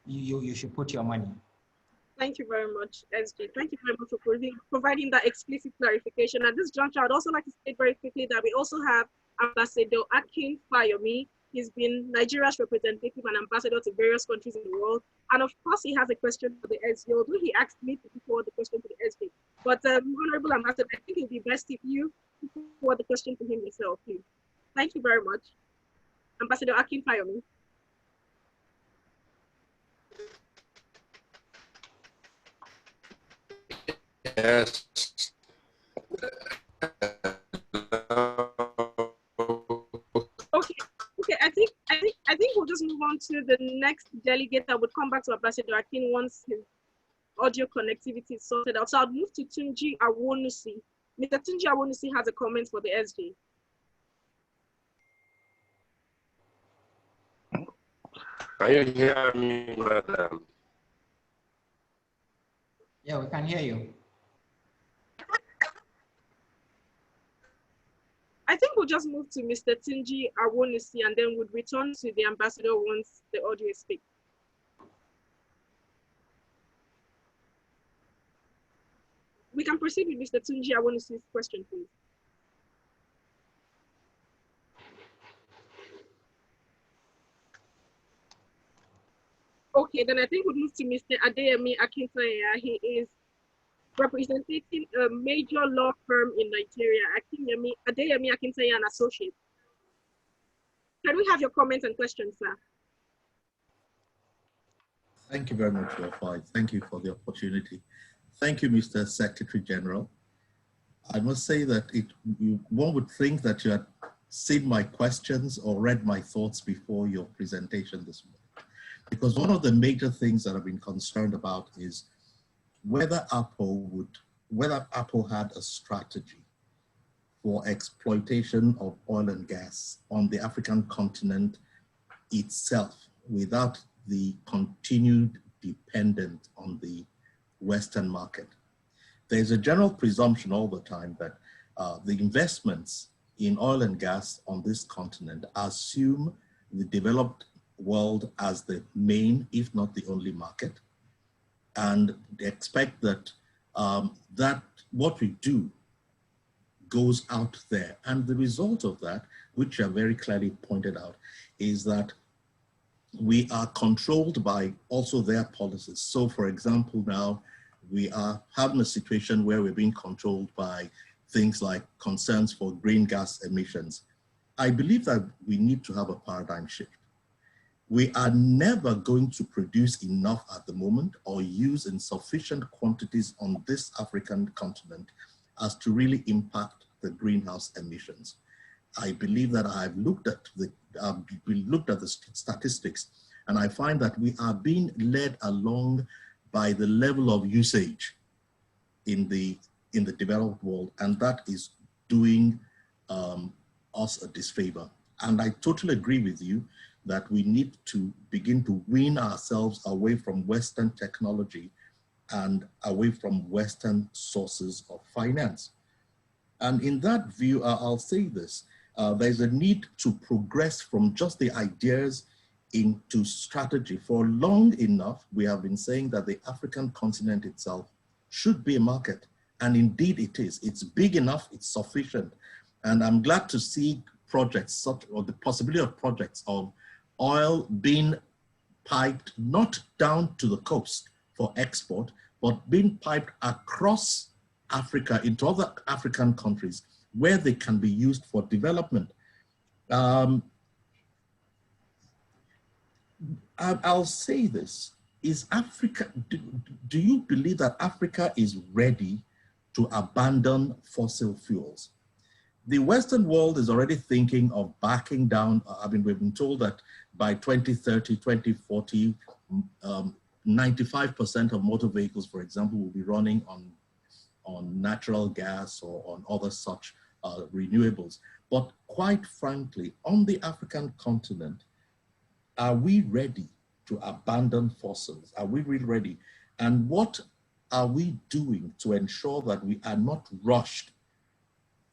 you should put your money. Thank you very much, SJ. Thank you very much for providing that explicit clarification. At this juncture, I'd also like to state very quickly that we also have Ambassador Akin Fayomi. He's been Nigeria's representative and ambassador to various countries in the world. And of course, he has a question for the SJ, although he asked me to forward the question to the SJ. But Honorable Ambassador, I think it would be best if you forward the question to him yourself, please. Thank you very much. Ambassador Akin Fayomi. Yes. Okay. I think we'll just move on to the next delegate. I would come back to Ambassador Akin once his audio connectivity is sorted out. So I'll move to Tunji Awonusi. Mr. Tunji Awonusi has a comment for the SJ. Can you hear me, madam? Yeah, we can hear you. I think we'll just move to Mr. Tunji Awonusi and then we'll return to the ambassador once the audio is speak. We can proceed with Mr. Tunji Awonusi's question, please. Okay, then I think we'll move to Mr. Adeyemi Akintoye. He is representing a major law firm in Nigeria, Adeyemi Akintoye and Associates. Can we have your comments and questions, sir? Thank you very much, Wofai. Thank you for the opportunity. Thank you, Mr. Secretary General. I must say that one would think that you had seen my questions or read my thoughts before your presentation this morning. Because one of the major things that I've been concerned about is whether Apple had a strategy for exploitation of oil and gas on the African continent itself without the continued dependence on the Western market. There's a general presumption all the time that the investments in oil and gas on this continent assume the developed world as the main, if not the only market. And they expect that that what we do goes out there. And the result of that, which are very clearly pointed out, is that we are controlled by also their policies. So for example, now we are having a situation where we're being controlled by things like concerns for green gas emissions. I believe that we need to have a paradigm shift. We are never going to produce enough at the moment or use in sufficient quantities on this African continent as to really impact the greenhouse emissions. I believe that I've looked at the statistics, and I find that we are being led along by the level of usage in the developed world, and that is doing us a disfavor. And I totally agree with you that we need to begin to wean ourselves away from Western technology and away from Western sources of finance. And in that view, I'll say this, there's a need to progress from just the ideas into strategy. For long enough, we have been saying that the African continent itself should be a market. And indeed it is. It's big enough, it's sufficient. And I'm glad to see projects, or the possibility of projects of oil being piped not down to the coast for export, but being piped across Africa into other African countries where they can be used for development. I'll say this, is Africa, do you believe that Africa is ready to abandon fossil fuels? The Western world is already thinking of backing down. I mean, we've been told that by 2030, 2040, 95% of motor vehicles, for example, will be running on natural gas or on other such renewables. But quite frankly, on the African continent, are we ready to abandon fossils? Are we really ready? And what are we doing to ensure that we are not rushed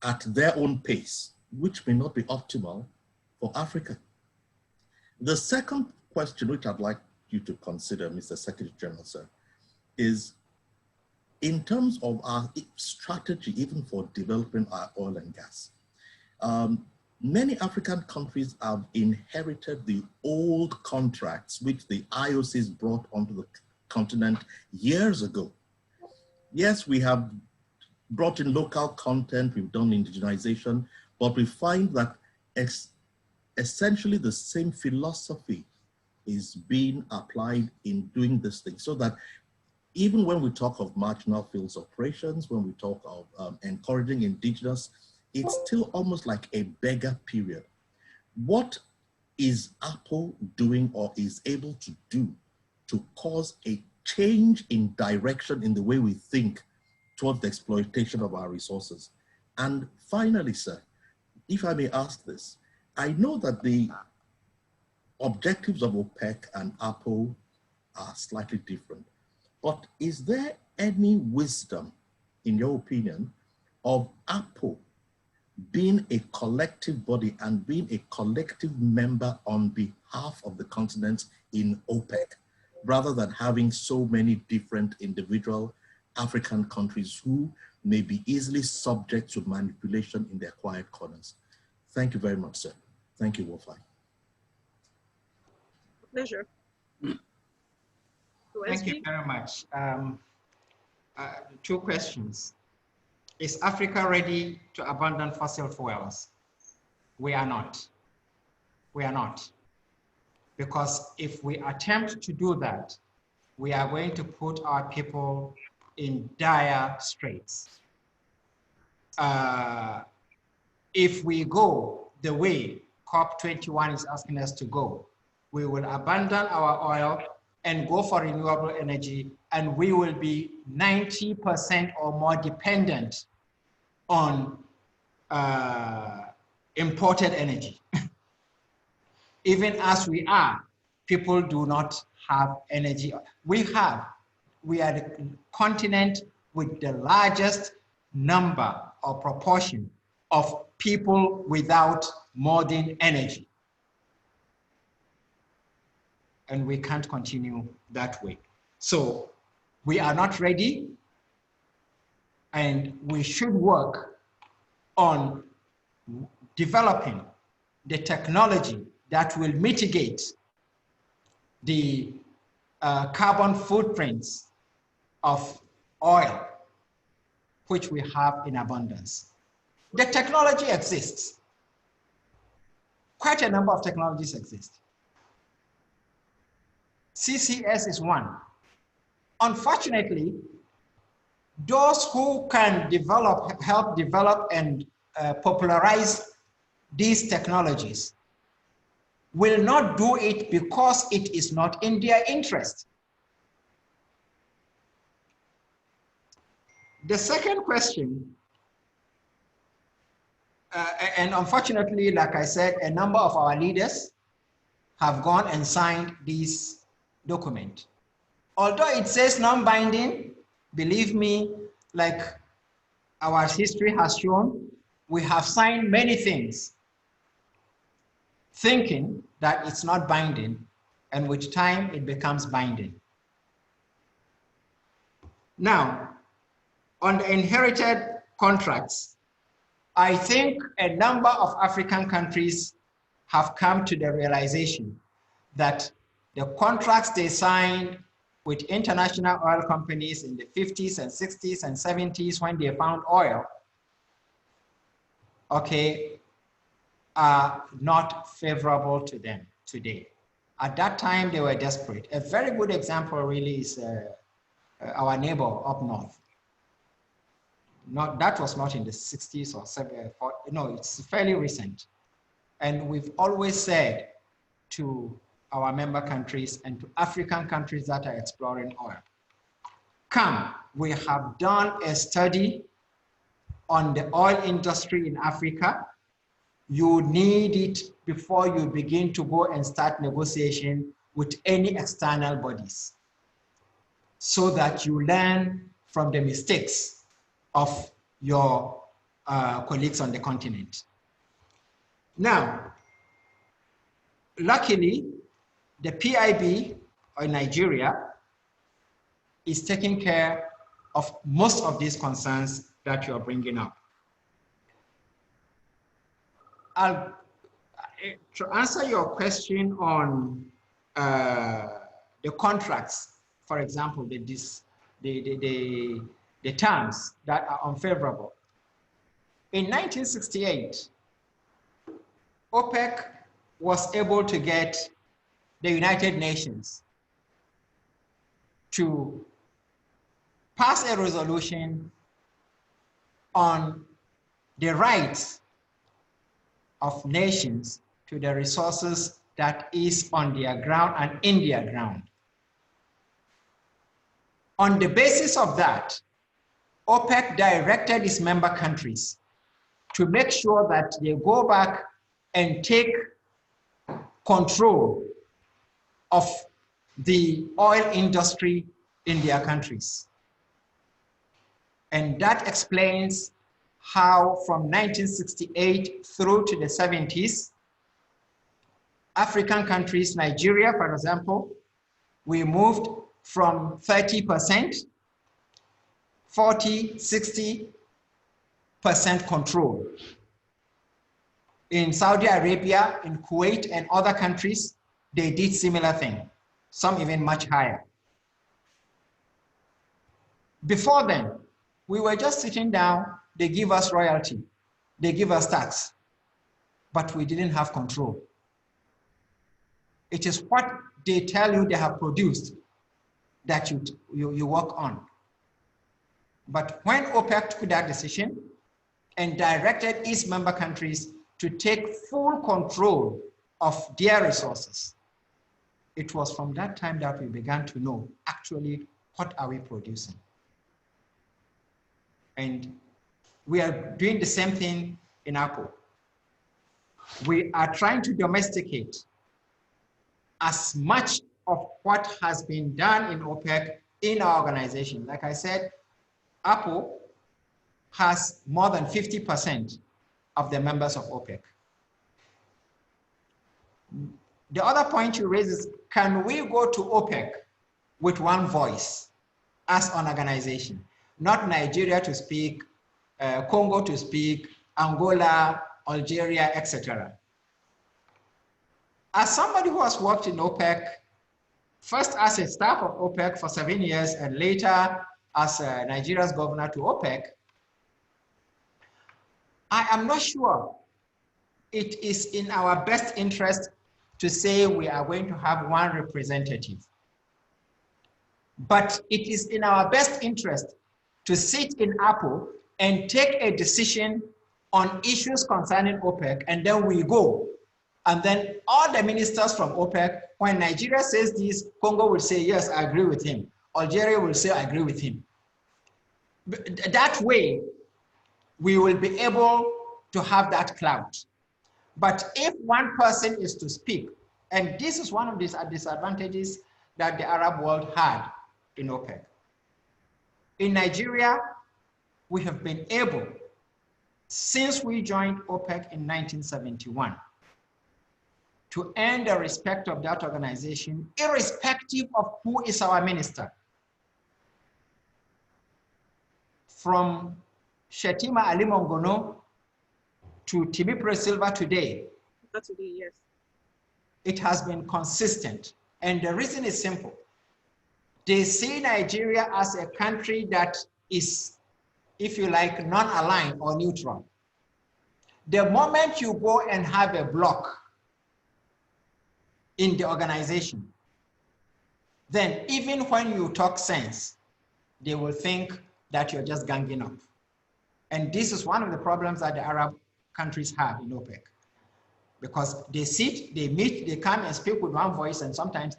at their own pace, which may not be optimal for Africa? The second question, which I'd like you to consider, Mr. Secretary General, sir, is in terms of our strategy, even for developing our oil and gas. Many African countries have inherited the old contracts which the IOCs brought onto the continent years ago. Yes, we have brought in local content, we've done indigenization, but we find that essentially the same philosophy is being applied in doing this thing, so that even when we talk of marginal fields operations, when we talk of encouraging indigenous, it's still almost like a beggar period. What is Apple doing or is able to do to cause a change in direction in the way we think towards the exploitation of our resources? And finally, sir, if I may ask this, I know that the objectives of OPEC and Apple are slightly different, but is there any wisdom, in your opinion, of Apple being a collective body and being a collective member on behalf of the continent in OPEC, rather than having so many different individual African countries who may be easily subject to manipulation in their quiet corners? Thank you very much, sir. Thank you, Wofai. Pleasure. Thank you very much. Two questions. Is Africa ready to abandon fossil fuels? We are not. We are not. Because if we attempt to do that, we are going to put our people in dire straits. If we go the way COP21 is asking us to go, we will abandon our oil and go for renewable energy, and we will be 90% or more dependent on imported energy. Even as we are, people do not have energy. We are the continent with the largest number or proportion of people without modern energy. And we can't continue that way. So we are not ready, and we should work on developing the technology that will mitigate the carbon footprints of oil, which we have in abundance. The technology exists. Quite a number of technologies exist. CCS is one. Unfortunately, those who can help develop and popularize these technologies will not do it because it is not in their interest. The second question, and unfortunately, like I said, a number of our leaders have gone and signed this document. Although it says non-binding, believe me, like our history has shown, we have signed many things thinking that it's not binding, and with time it becomes binding. Now, on the inherited contracts, I think a number of African countries have come to the realization that the contracts they signed with international oil companies in the 50s and 60s and 70s when they found oil, okay, are not favorable to them today. At that time, they were desperate. A very good example really is our neighbor up north. that was not in the 60s or 70s, no, it's fairly recent. And we've always said to our member countries and to African countries that are exploring oil, come, we have done a study on the oil industry in Africa. You need it before you begin to go and start negotiation with any external bodies, so that you learn from the mistakes of your colleagues on the continent. Now, luckily, the PIB in Nigeria is taking care of most of these concerns that you are bringing up. To answer your question on the contracts, for example, the terms that are unfavorable. In 1968, OPEC was able to get the United Nations to pass a resolution on the rights of nations to the resources that is on their ground and in their ground. On the basis of that, OPEC directed its member countries to make sure that they go back and take control of the oil industry in their countries. And that explains how from 1968 through to the 70s, African countries, Nigeria, for example, we moved from 30%, 40, 60% control. In Saudi Arabia, in Kuwait, and other countries, they did similar thing, some even much higher. Before then, we were just sitting down, they give us royalty, they give us tax, but we didn't have control. It is what they tell you they have produced that you work on. But when OPEC took that decision and directed its member countries to take full control of their resources, it was from that time that we began to know actually what are we producing. And we are doing the same thing in Apple. We are trying to domesticate as much of what has been done in OPEC in our organization. Like I said, Apple has more than 50% of the members of OPEC. The other point you raise is, can we go to OPEC with one voice as an organization? Not Nigeria to speak, Congo to speak, Angola, Algeria, etc. As somebody who has worked in OPEC, first as a staff of OPEC for 7 years and later as Nigeria's governor to OPEC, I am not sure it is in our best interest to say we are going to have one representative. But it is in our best interest to sit in Apple and take a decision on issues concerning OPEC, and then we go. And then all the ministers from OPEC, when Nigeria says this, Congo will say, yes, I agree with him. Algeria will say, I agree with him. That way, we will be able to have that clout. But if one person is to speak, and this is one of these disadvantages that the Arab world had in OPEC. In Nigeria, we have been able, since we joined OPEC in 1971, to earn the respect of that organization, irrespective of who is our minister. From Shetima Ali Mongono to Timipre Silva today, Yes. It has been consistent. And the reason is simple. They see Nigeria as a country that is, if you like, non-aligned or neutral. The moment you go and have a block in the organization, then even when you talk sense, they will think that you're just ganging up. And this is one of the problems that the Arab countries have in OPEC. Because they sit, they meet, they come and speak with one voice, and sometimes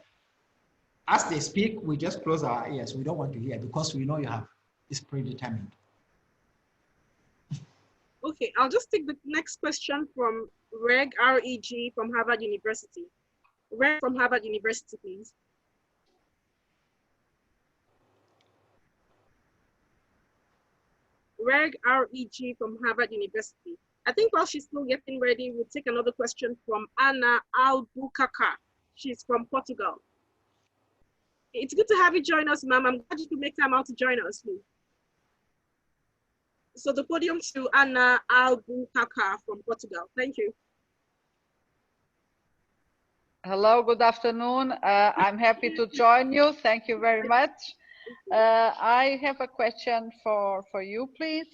as they speak, we just close our ears. We don't want to hear because we know it's predetermined. Okay, I'll just take the next question from Reg, R-E-G, from Harvard University. Reg from Harvard University, please. Reg, R-E-G, from Harvard University. I think while she's still getting ready, we'll take another question from Anna Albuquerque. She's from Portugal. It's good to have you join us, ma'am. I'm glad you could make time out to join us, please. So the podium to Anna Albuquerque from Portugal. Thank you. Hello, good afternoon. I'm happy to join you. Thank you very much. I have a question for you, please.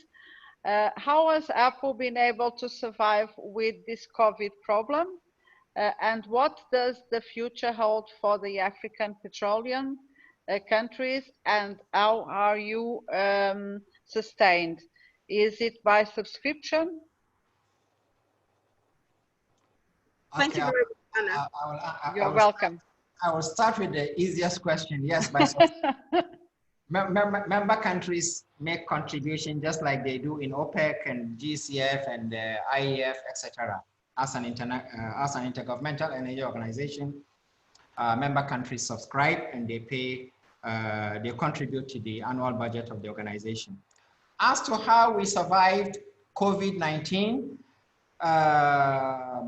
How has Apple been able to survive with this COVID problem? And what does the future hold for the African petroleum countries, and how are you sustained? Is it by subscription? Thank you very much, Anna. You're welcome. I will start with the easiest question. Yes, by subscription. Member countries make contribution just like they do in OPEC and GCF and IEF, etc. As an intergovernmental energy organization, member countries subscribe and they pay, they contribute to the annual budget of the organization. As to how we survived COVID-19, I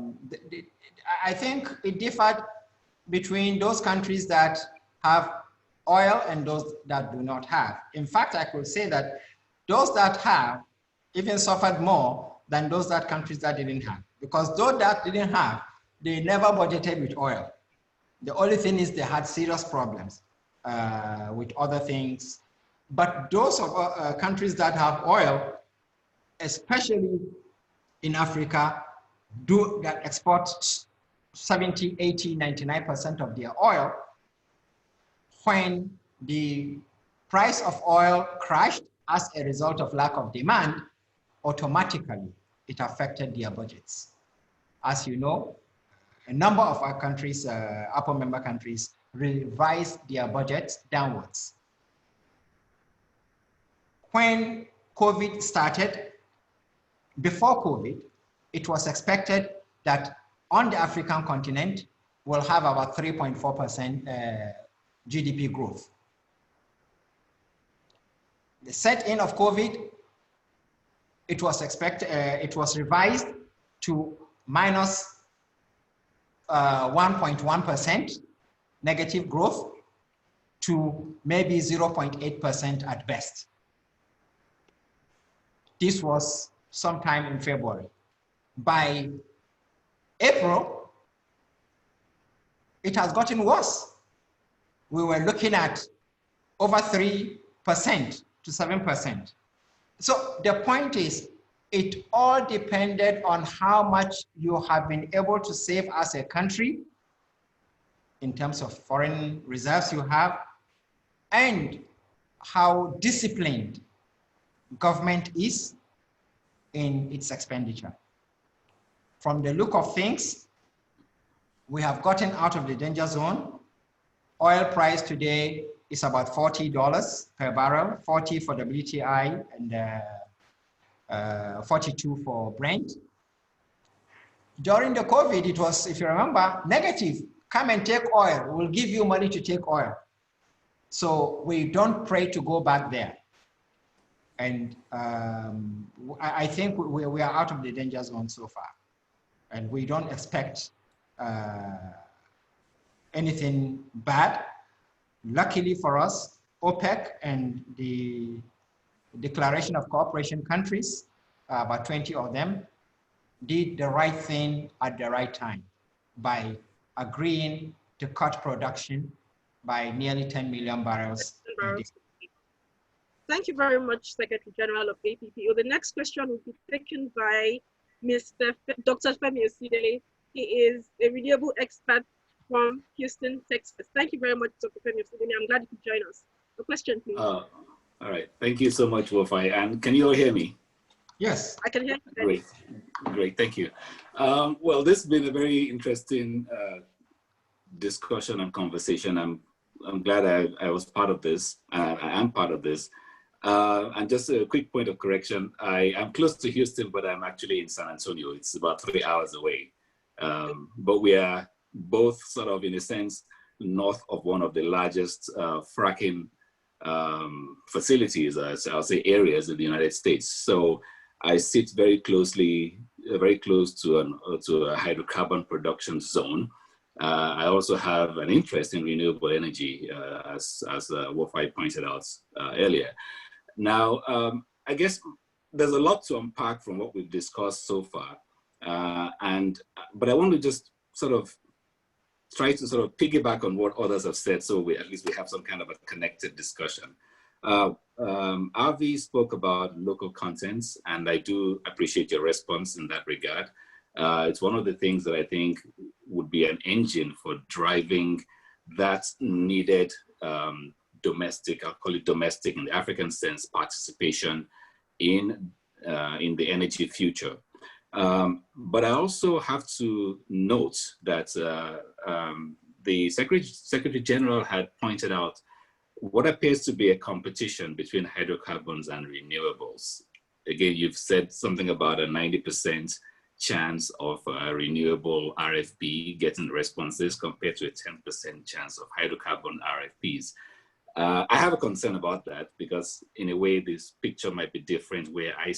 think it differed between those countries that have oil and those that do not have. In fact, I could say that those that have even suffered more than those countries that didn't have. Because those that didn't have, they never budgeted with oil. The only thing is they had serious problems with other things. But those countries that have oil, especially in Africa, that export 70, 80, 99% of their oil, when the price of oil crashed as a result of lack of demand, automatically it affected their budgets. As you know, a number of our countries, Apple member countries, revised their budgets downwards. When COVID started, before COVID, it was expected that on the African continent, we'll have about 3.4% GDP growth. The set-in of COVID, it was revised to minus 1.1% negative growth to maybe 0.8% at best. This was sometime in February. By April, it has gotten worse. We were looking at over 3% to 7%. So the point is, it all depended on how much you have been able to save as a country in terms of foreign reserves you have, and how disciplined government is in its expenditure. From the look of things, we have gotten out of the danger zone. Oil price today is about $40 per barrel, 40 for WTI and 42 for Brent. During the COVID, it was, if you remember, negative. Come and take oil. We'll give you money to take oil. So we don't pray to go back there. And I think we are out of the danger zone so far. And we don't expect anything bad. Luckily for us, OPEC and the Declaration of Cooperation countries, about 20 of them, did the right thing at the right time by agreeing to cut production by nearly 10 million barrels a day. Thank you very much, Secretary General of APPO. The next question will be taken by Dr. Femi Oside. He is a renewable expert from Houston, Texas. Thank you very much, Dr. Femi Oside. I'm glad you could join us. A question, please. All right. Thank you so much, Wofai. And can you all hear me? Yes. I can hear you. Great, great, thank you. Well, this has been a very interesting discussion and conversation. I'm glad I was part of this. I am part of this. And just a quick point of correction. I'm close to Houston, but I'm actually in San Antonio. It's about 3 hours away. But we are both sort of, in a sense, north of one of the largest fracking facilities, I'll say areas in the United States. So I sit very closely, very close to a hydrocarbon production zone. I also have an interest in renewable energy, as Wofai pointed out earlier. Now, I guess there's a lot to unpack from what we've discussed so far. But I want to just sort of try to sort of piggyback on what others have said, so at least we have some kind of a connected discussion. Avi spoke about local contents, and I do appreciate your response in that regard. It's one of the things that I think would be an engine for driving that needed domestic, I'll call it domestic in the African sense, participation in the energy future. But I also have to note that the Secretary General had pointed out what appears to be a competition between hydrocarbons and renewables. Again, you've said something about a 90% chance of a renewable RFP getting responses compared to a 10% chance of hydrocarbon RFPs. I have a concern about that because in a way this picture might be different where I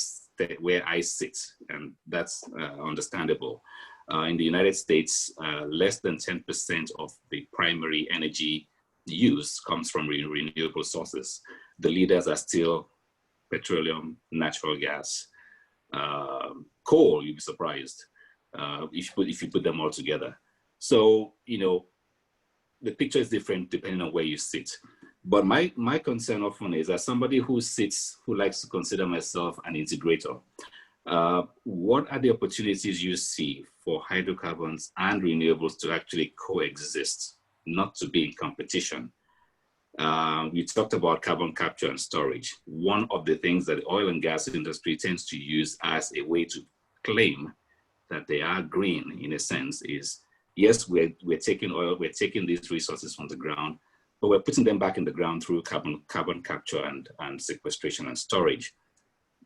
sit, and that's understandable. In the United States, less than 10% of the primary energy use comes from renewable sources. The leaders are still petroleum, natural gas, coal. You'd be surprised if you put them all together. So, you know, the picture is different depending on where you sit. But my concern often is, as somebody who likes to consider myself an integrator, what are the opportunities you see for hydrocarbons and renewables to actually coexist, not to be in competition? We talked about carbon capture and storage. One of the things that the oil and gas industry tends to use as a way to claim that they are green, in a sense, is, yes, we're taking oil, we're taking these resources from the ground, but we're putting them back in the ground through carbon capture and sequestration and storage.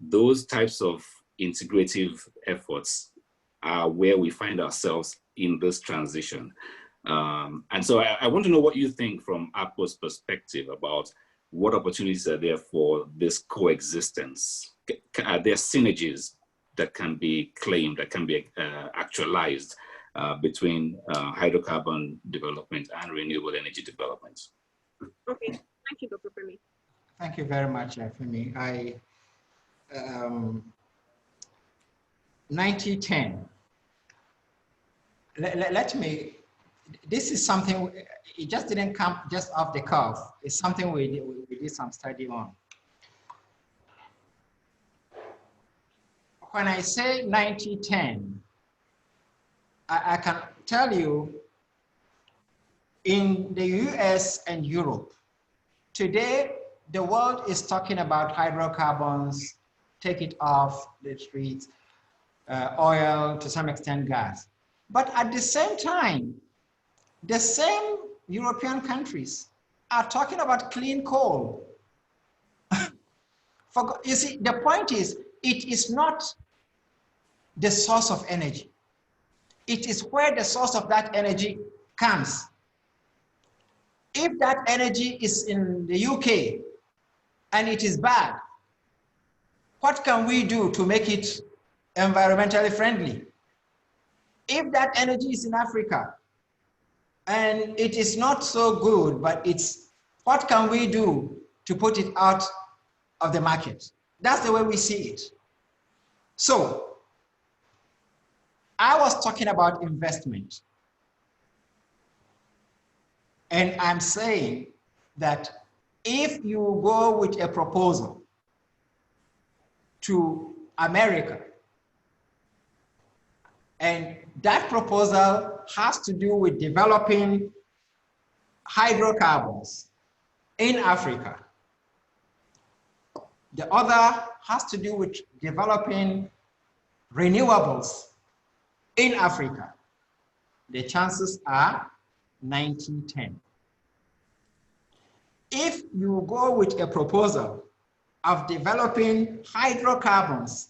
Those types of integrative efforts are where we find ourselves in this transition. And so I want to know what you think from APO's perspective about what opportunities are there for this coexistence. Are there synergies that can be claimed, that can be actualized between hydrocarbon development and renewable energy development? Okay, thank you, Dr. Femi. Thank you very much, Femi. 1910. Let me, this is something, it just didn't come just off the cuff. It's something we did some study on. When I say 1910, I can tell you in the US and Europe, today, the world is talking about hydrocarbons, take it off the streets, oil, to some extent gas. But at the same time, the same European countries are talking about clean coal. You see, the point is, it is not the source of energy. It is where the source of that energy comes. If that energy is in the UK and it is bad, what can we do to make it environmentally friendly? If that energy is in Africa and it is not so good, but what can we do to put it out of the market? That's the way we see it. So I was talking about investment. And I'm saying that if you go with a proposal to America, and that proposal has to do with developing hydrocarbons in Africa, The other has to do with developing renewables in Africa. The chances are 90-10. If you go with a proposal of developing hydrocarbons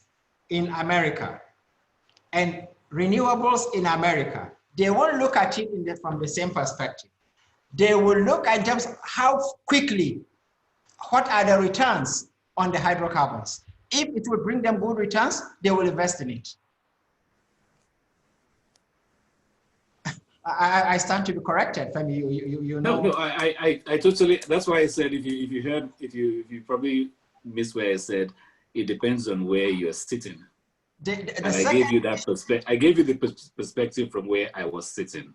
in America and renewables in America, they won't look at it from the same perspective. They will look at just how quickly, what are the returns on the hydrocarbons. If it will bring them good returns, they will invest in it. I stand to be corrected, Femi. You know. No, I totally. That's why I said if you probably missed where I said it depends on where you're sitting. I gave you that perspective. I gave you the perspective from where I was sitting.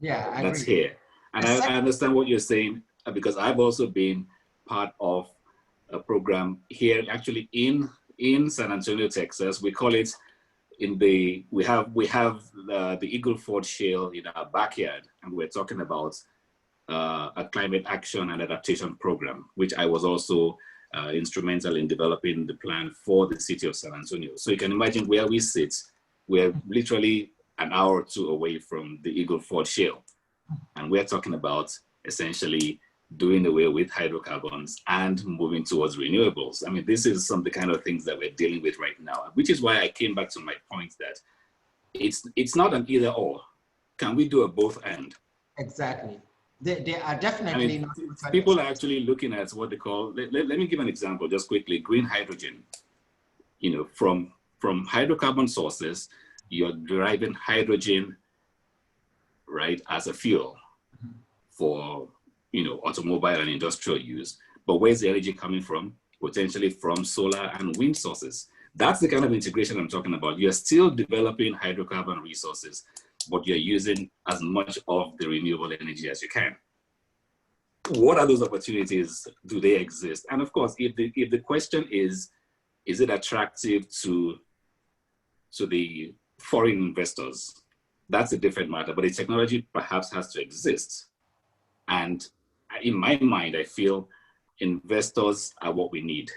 Yeah, that's here, and I understand what you're saying because I've also been part of a program here, actually in San Antonio, Texas. We call it we have the Eagle Ford Shale in our backyard, and we're talking about a climate action and adaptation program, which I was also instrumental in developing the plan for the city of San Antonio. So you can imagine where we sit. We're literally an hour or two away from the Eagle Ford Shale, and we're talking about essentially doing away with hydrocarbons and moving towards renewables. I mean, this is some of the kind of things that we're dealing with right now, which is why I came back to my point that it's not an either or. Can we do a both and? Exactly. They are definitely not. People are actually looking at what they call, let me give an example just quickly, green hydrogen. You know, from hydrocarbon sources, you're deriving hydrogen, right, as a fuel for automobile and industrial use. But where's the energy coming from? Potentially from solar and wind sources. That's the kind of integration I'm talking about. You're still developing hydrocarbon resources, but you're using as much of the renewable energy as you can. What are those opportunities? Do they exist? And of course, if the question is it attractive to the foreign investors? That's a different matter, but the technology perhaps has to exist. And in my mind, I feel investors are what we need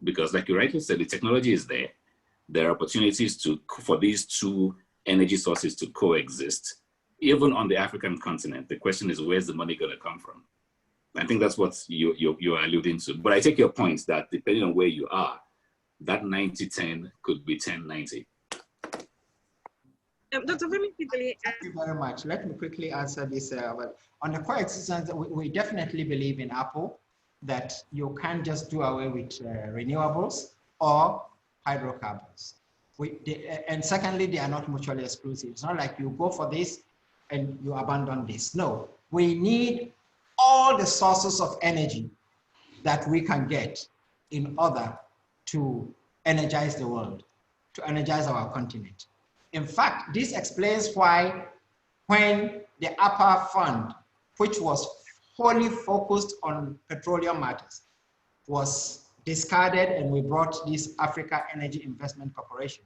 because, like you rightly said, the technology is there. There are opportunities for these two energy sources to coexist, even on the African continent. The question is, where's the money going to come from? I think that's what you are alluding to. But I take your point that depending on where you are, that 90-10 could be 10-90. Dr. Femi, thank you very much. Let me quickly answer this. On the coexistence, we definitely believe in Apple that you can't just do away with renewables or hydrocarbons. And secondly, they are not mutually exclusive. It's not like you go for this and you abandon this. No, we need all the sources of energy that we can get in order to energize the world, to energize our continent. In fact, this explains why when the upper fund, which was wholly focused on petroleum matters, was discarded and we brought this Africa Energy Investment Corporation,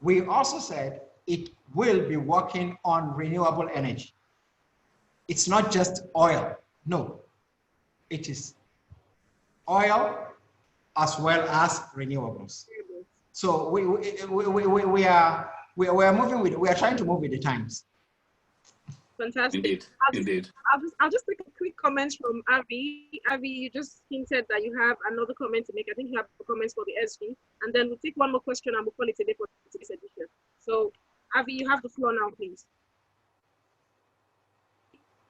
we also said it will be working on renewable energy. It's not just oil, no. It is oil as well as renewables. So we are moving with, we are trying to move with the times. Fantastic. Indeed. I'll just take a quick comment from Avi. Avi, you just hinted that you have another comment to make. I think you have comments for the SV, and then we'll take one more question and we'll call it a day for today's edition. So, Avi, you have the floor now, please.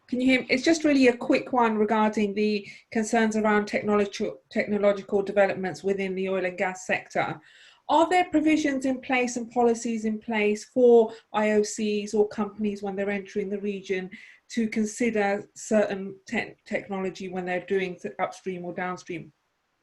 Can you hear me? It's just really a quick one regarding the concerns around technological developments within the oil and gas sector. Are there provisions in place and policies in place for IOCs or companies when they're entering the region to consider certain technology when they're doing upstream or downstream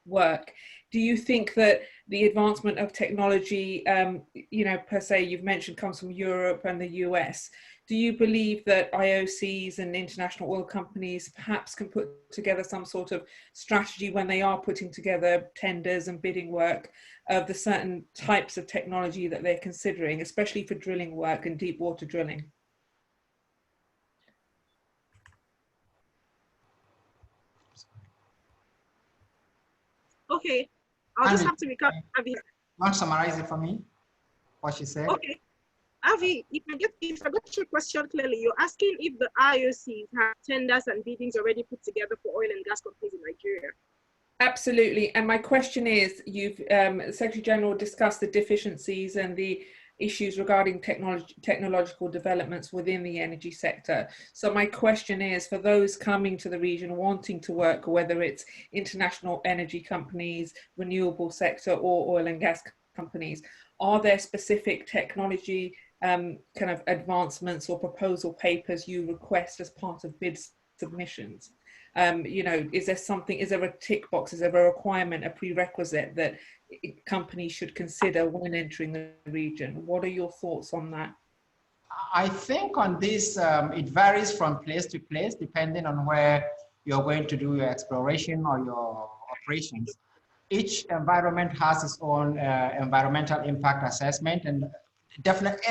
work? Do you think that the advancement of technology, per se, you've mentioned comes from Europe and the US? Do you believe that IOCs and international oil companies perhaps can put together some sort of strategy when they are putting together tenders and bidding work of the certain types of technology that they're considering, especially for drilling work and deep water drilling? Okay, I'll just have to recap. Avi. Want to summarize it for me? What she said? Okay. Avi, if I got your question clearly, you're asking if the IOCs have tenders and biddings already put together for oil and gas companies in Nigeria. Absolutely. And my question is, you've, Secretary General, discussed the deficiencies and the issues regarding technological developments within the energy sector. So my question is, for those coming to the region wanting to work, whether it's international energy companies, renewable sector, or oil and gas companies, are there specific technology kind of advancements or proposal papers you request as part of bid submissions? You know, is there a tick box, is there a requirement, a prerequisite that companies should consider when entering the region? What are your thoughts on that? I think on this, it varies from place to place, depending on where you're going to do your exploration or your operations. Each environment has its own environmental impact assessment, and definitely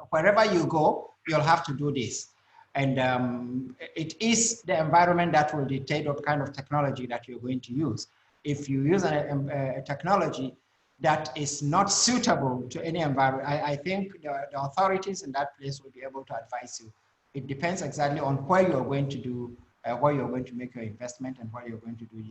wherever you go, you'll have to do this. And it is the environment that will dictate what kind of technology that you're going to use. If you use a technology that is not suitable to any environment, I think the authorities in that place will be able to advise you. It depends exactly on where you're going to do, where you're going to make your investment and where you're going to do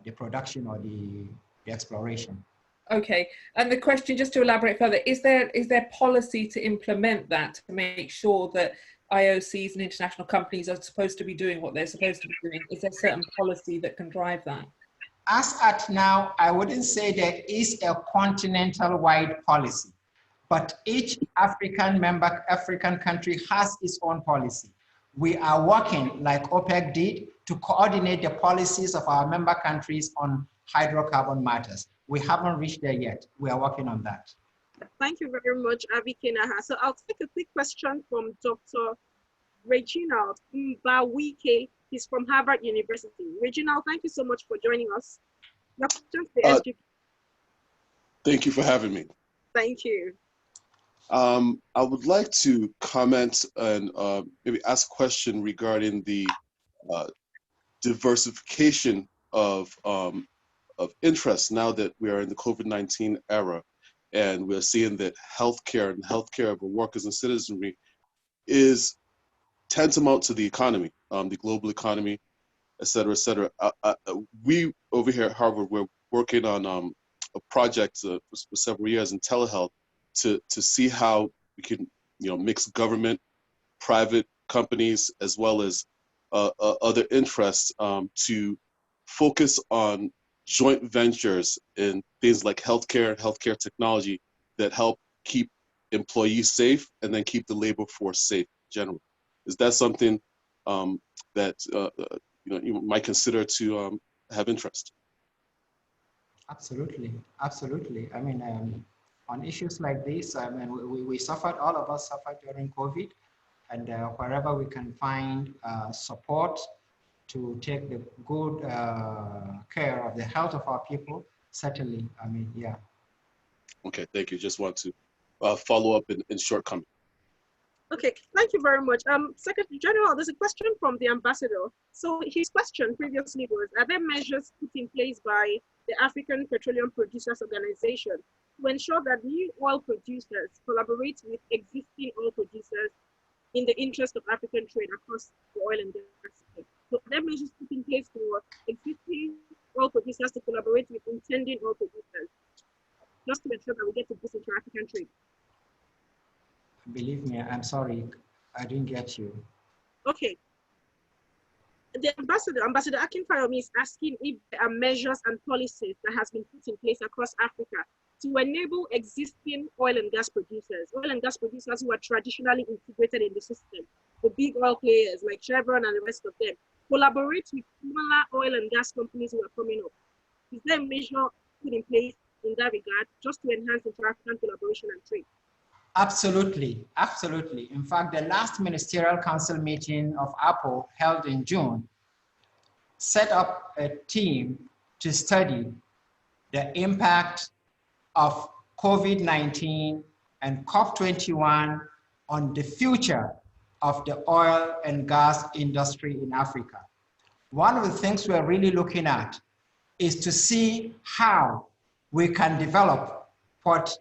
the production or the exploration. Okay, and the question, just to elaborate further, is there policy to implement that, to make sure that IOCs and international companies are supposed to be doing what they're supposed to be doing? Is there certain policy that can drive that? As at now, I wouldn't say there is a continental-wide policy, but each African country has its own policy. We are working, like OPEC did, to coordinate the policies of our member countries on hydrocarbon matters. We haven't reached there yet. We are working on that. Thank you very much, Avi Kenaha. So I'll take a quick question from Dr. Reginald Mbawike. He's from Harvard University. Reginald, thank you so much for joining us. Thank you for having me. Thank you. I would like to comment and maybe ask a question regarding the diversification of interest now that we are in the COVID-19 era, and we're seeing that healthcare and healthcare of workers and citizenry is tantamount to the economy, the global economy, et cetera, et cetera. We over here at Harvard, we're working on a project for several years in telehealth to see how we can, mix government, private companies, as well as other interests to focus on joint ventures in things like healthcare and healthcare technology that help keep employees safe and then keep the labor force safe in general. Is that something that you might consider to have interest? Absolutely, absolutely. I mean, on issues like this, I mean, we suffered, all of us suffered during COVID, and wherever we can find support to take the good care of the health of our people, certainly, I mean, yeah. Okay, thank you. Just want to follow up in short comment. Okay, thank you very much. Secretary General, there's a question from the ambassador. So his question previously was, are there measures put in place by the African Petroleum Producers Organization to ensure that new oil producers collaborate with existing oil producers in the interest of African trade across the oil and gas sector? So are there measures put in place for existing oil producers to collaborate with intending oil producers, just to ensure that we get to boost inter-African trade? Believe me, I'm sorry, I didn't get you. Okay. The Ambassador Akinfayomi is asking if there are measures and policies that has been put in place across Africa to enable existing oil and gas producers who are traditionally integrated in the system, the big oil players like Chevron and the rest of them, collaborate with smaller oil and gas companies who are coming up. Is there a measure put in place in that regard just to enhance inter-African collaboration and trade? Absolutely, absolutely. In fact, the last Ministerial Council meeting of APO held in June set up a team to study the impact of COVID-19 and COP21 on the future of the oil and gas industry in Africa. One of the things we're really looking at is to see how we can develop what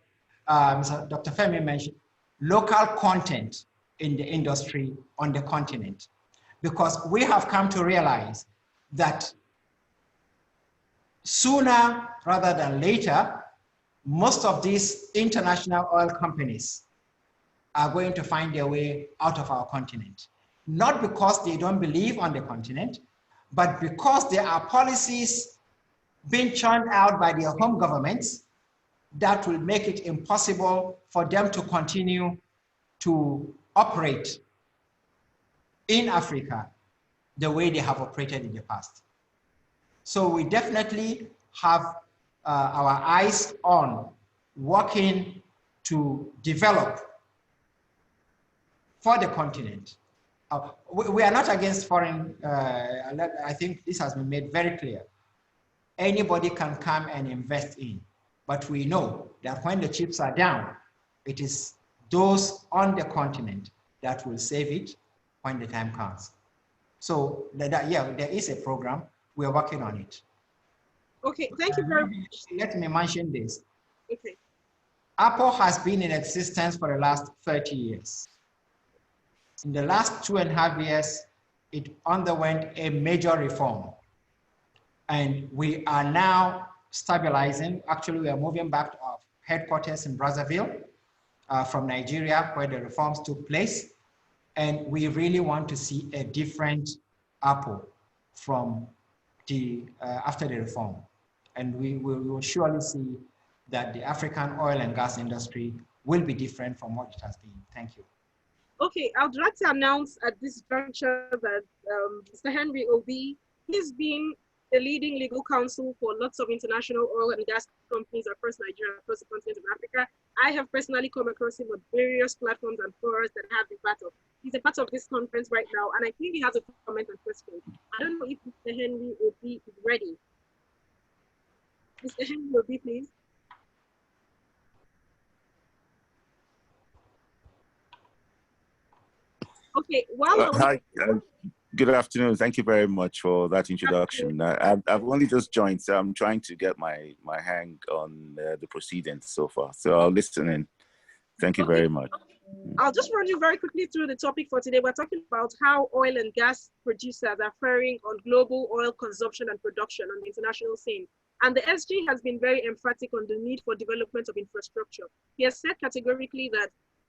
Dr. Femi mentioned, local content in the industry on the continent. Because we have come to realize that sooner rather than later, most of these international oil companies are going to find their way out of our continent. Not because they don't believe on the continent, but because there are policies being churned out by their home governments that will make it impossible for them to continue to operate in Africa the way they have operated in the past. So we definitely have our eyes on working to develop for the continent. We are not against foreign, I think this has been made very clear. Anybody can come and invest in, but we know that when the chips are down, it is those on the continent that will save it when the time comes. So yeah, there is a program, we are working on it. Okay, thank you very much. Let me mention this. Okay. Apple has been in existence for the last 30 years. In the last 2.5 years, it underwent a major reform. And we are now stabilizing. Actually, we are moving back to our headquarters in Brazzaville from Nigeria, where the reforms took place. And we really want to see a different Apple from the after the reform. And we will surely see that the African oil and gas industry will be different from what it has been. Thank you. Okay, I'd like to announce at this juncture that Mr. Henry Obi, he's been the leading legal counsel for lots of international oil and gas companies across Nigeria, across the continent of Africa. I have personally come across him on various platforms and forums that have been part of. He's a part of this conference right now, and I think he has a comment and question. I don't know if Mr. Henry Obi is ready. Mr. Henry Obi, please. Okay, hi, good afternoon. Thank you very much for that introduction. I've only just joined, so I'm trying to get my hang on the proceedings so far. So I'll listen in. Thank you very much. I'll just run you very quickly through the topic for today. We're talking about how oil and gas producers are faring on global oil consumption and production on the international scene. And the SG has been very emphatic on the need for development of infrastructure. He has said categorically that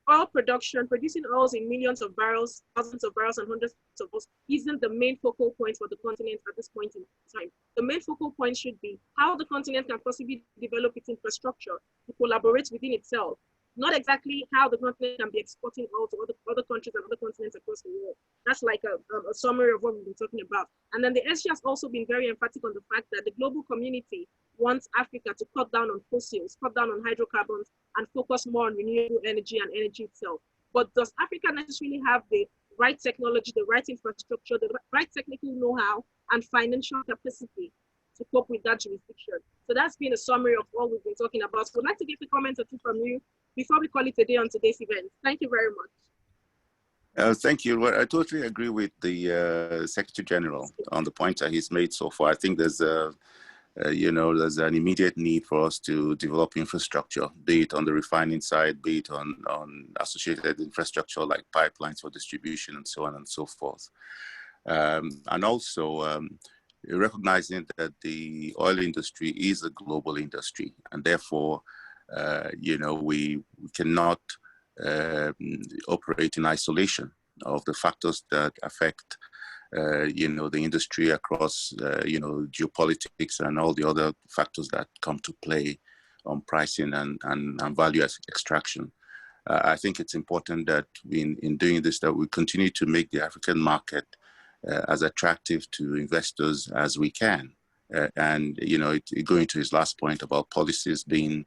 oil production, producing oils in millions of barrels, thousands of barrels, and hundreds of barrels isn't the main focal point for the continent at this point in time. The main focal point should be how the continent can possibly develop its infrastructure to collaborate within itself. Not exactly how the continent can be exporting oil to other countries and other continents across the world. That's like a summary of what we've been talking about. And then the SG has also been very emphatic on the fact that the global community wants Africa to cut down on fossils, cut down on hydrocarbons, and focus more on renewable energy and energy itself. But does Africa necessarily have the right technology, the right infrastructure, the right technical know-how, and financial capacity to cope with that jurisdiction? So that's been a summary of all we've been talking about. So I'd like to get a comment or two from you before we call it a day on today's event. Thank you very much. Thank you. Well, I totally agree with the Secretary General on the points that he's made so far. I think there's there's an immediate need for us to develop infrastructure, be it on the refining side, be it on associated infrastructure like pipelines for distribution and so on and so forth. And also recognizing that the oil industry is a global industry, and therefore, we cannot operate in isolation of the factors that affect the industry across, geopolitics and all the other factors that come to play on pricing and value extraction. I think it's important that in doing this, that we continue to make the African market as attractive to investors as we can. And going to his last point about policies being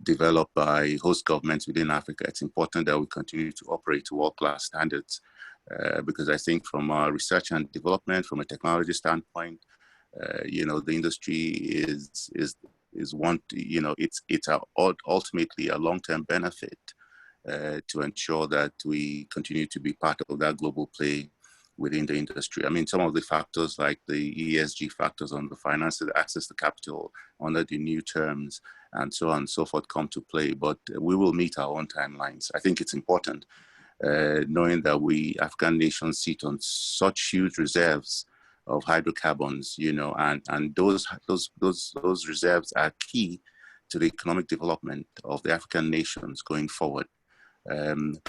developed by host governments within Africa, it's important that we continue to operate to world-class standards. Because I think from a research and development, from a technology standpoint, the industry is one, it's ultimately a long-term benefit to ensure that we continue to be part of that global play within the industry. I mean, some of the factors like the ESG factors on the finance, the access to capital under the new terms, and so on and so forth come to play, but we will meet our own timelines. I think it's important knowing that we African nations sit on such huge reserves of hydrocarbons, you know, and those reserves are key to the economic development of the African nations going forward.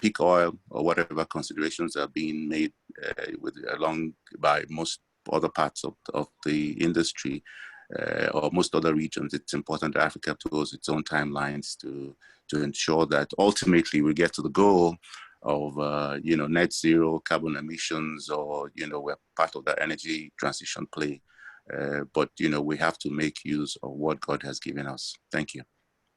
Peak oil or whatever considerations are being made along by most other parts of the industry or most other regions, it's important that Africa follows its own timelines to ensure that ultimately we get to the goal of you know, net zero carbon emissions, or you know, we're part of that energy transition play. But you know, we have to make use of what God has given us. Thank you.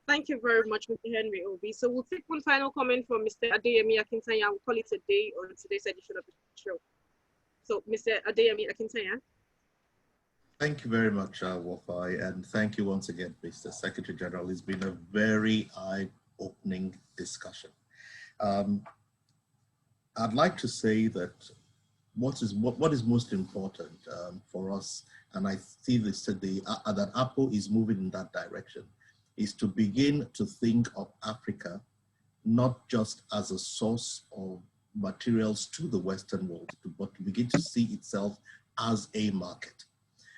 Thank you very much, Mr. Henry Obi. So we'll take one final comment from Mr. Adeyemi Akintanya. We'll call it a day on today's edition of the show. So, Mr. Adeyemi Akintanya. Thank you very much, Wofai, and thank you once again, Mr. Secretary General. It's been a very eye-opening discussion. I'd like to say that what is most important for us, and I see this today, that Apple is moving in that direction, is to begin to think of Africa not just as a source of materials to the Western world, but to begin to see itself as a market.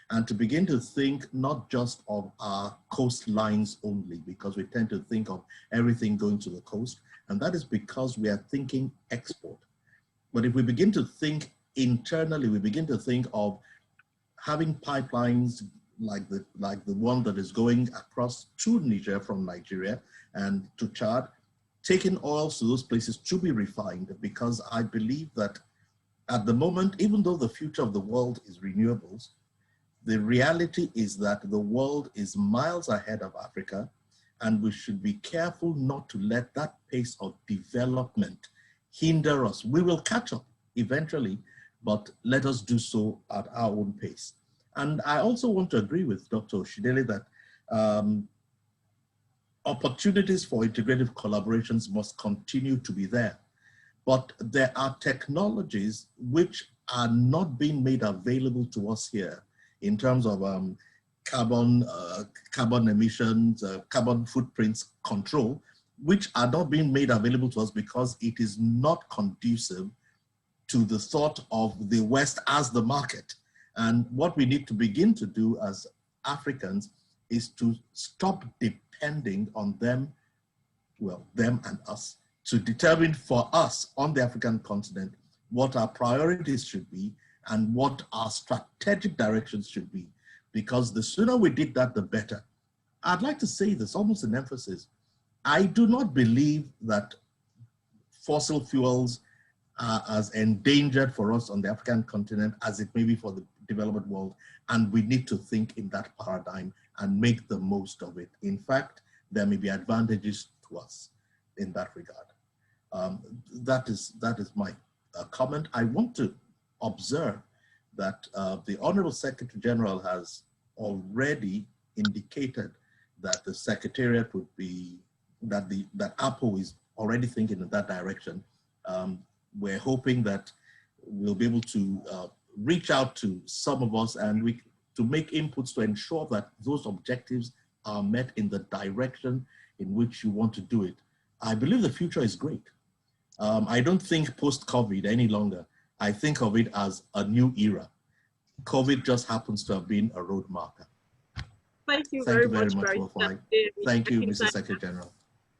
And to begin to think not just of our coastlines only, because we tend to think of everything going to the coast, and that is because we are thinking export. But if we begin to think internally, we begin to think of having pipelines like the one that is going across to Niger from Nigeria and to Chad, taking oils to those places to be refined, because I believe that at the moment, even though the future of the world is renewables, the reality is that the world is miles ahead of Africa, and we should be careful not to let that pace of development hinder us. We will catch up eventually, but let us do so at our own pace. And I also want to agree with Dr. Oshidele that opportunities for integrative collaborations must continue to be there. But there are technologies which are not being made available to us here in terms of carbon emissions, carbon footprints control, which are not being made available to us because it is not conducive to the thought of the West as the market. And what we need to begin to do as Africans is to stop depending on them, well, them and us, to determine for us on the African continent what our priorities should be and what our strategic directions should be. Because the sooner we did that, the better. I'd like to say this, almost an emphasis. I do not believe that fossil fuels are as endangered for us on the African continent as it may be for the developed world, and we need to think in that paradigm and make the most of it. In fact, there may be advantages to us in that regard. That is my comment. I want to observe that the Honorable Secretary General has already indicated that the Secretariat would be, that Apple is already thinking in that direction. We're hoping that we'll be able to reach out to some of us and to make inputs to ensure that those objectives are met in the direction in which you want to do it. I believe the future is great. I don't think post-COVID any longer. I think of it as a new era. COVID just happens to have been a road marker. Thank you very much, Wofai. Thank you, Mr. Secretary General.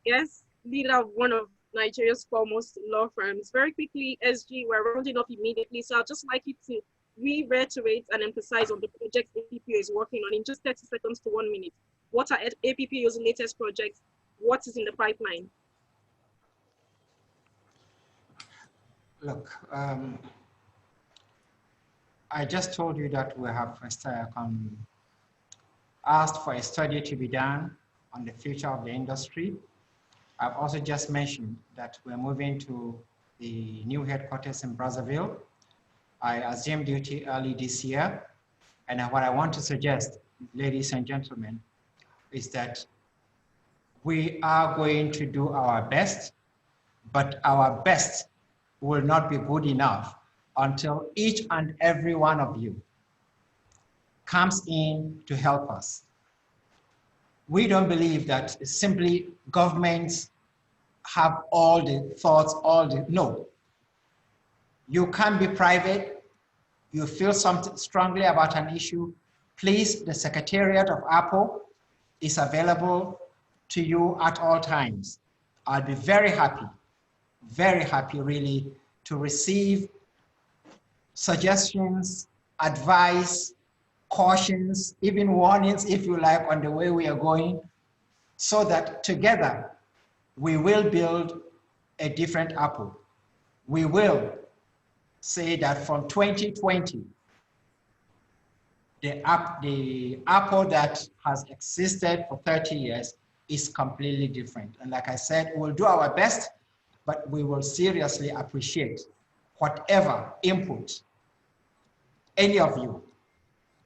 Yes, leader of one of Nigeria's foremost law firms. Very quickly, SG, we're rounding up immediately, so I'd just like you to reiterate and emphasize on the projects APPO is working on in just 30 seconds to 1 minute. What are APPO's latest projects? What is in the pipeline? Look, I just told you that we have asked for a study to be done on the future of the industry. I've also just mentioned that we're moving to the new headquarters in Brazzaville. I assumed duty early this year. And what I want to suggest, ladies and gentlemen, is that we are going to do our best, but our best will not be good enough until each and every one of you comes in to help us. We don't believe that simply governments have all the thoughts, no. You can be private, you feel something strongly about an issue, please, the Secretariat of Apple is available to you at all times. I'll be very happy really, to receive suggestions, advice, cautions, even warnings, if you like, on the way we are going, so that together we will build a different Apple. We will say that from 2020, the Apple that has existed for 30 years is completely different. And like I said, we'll do our best, but we will seriously appreciate whatever input any of you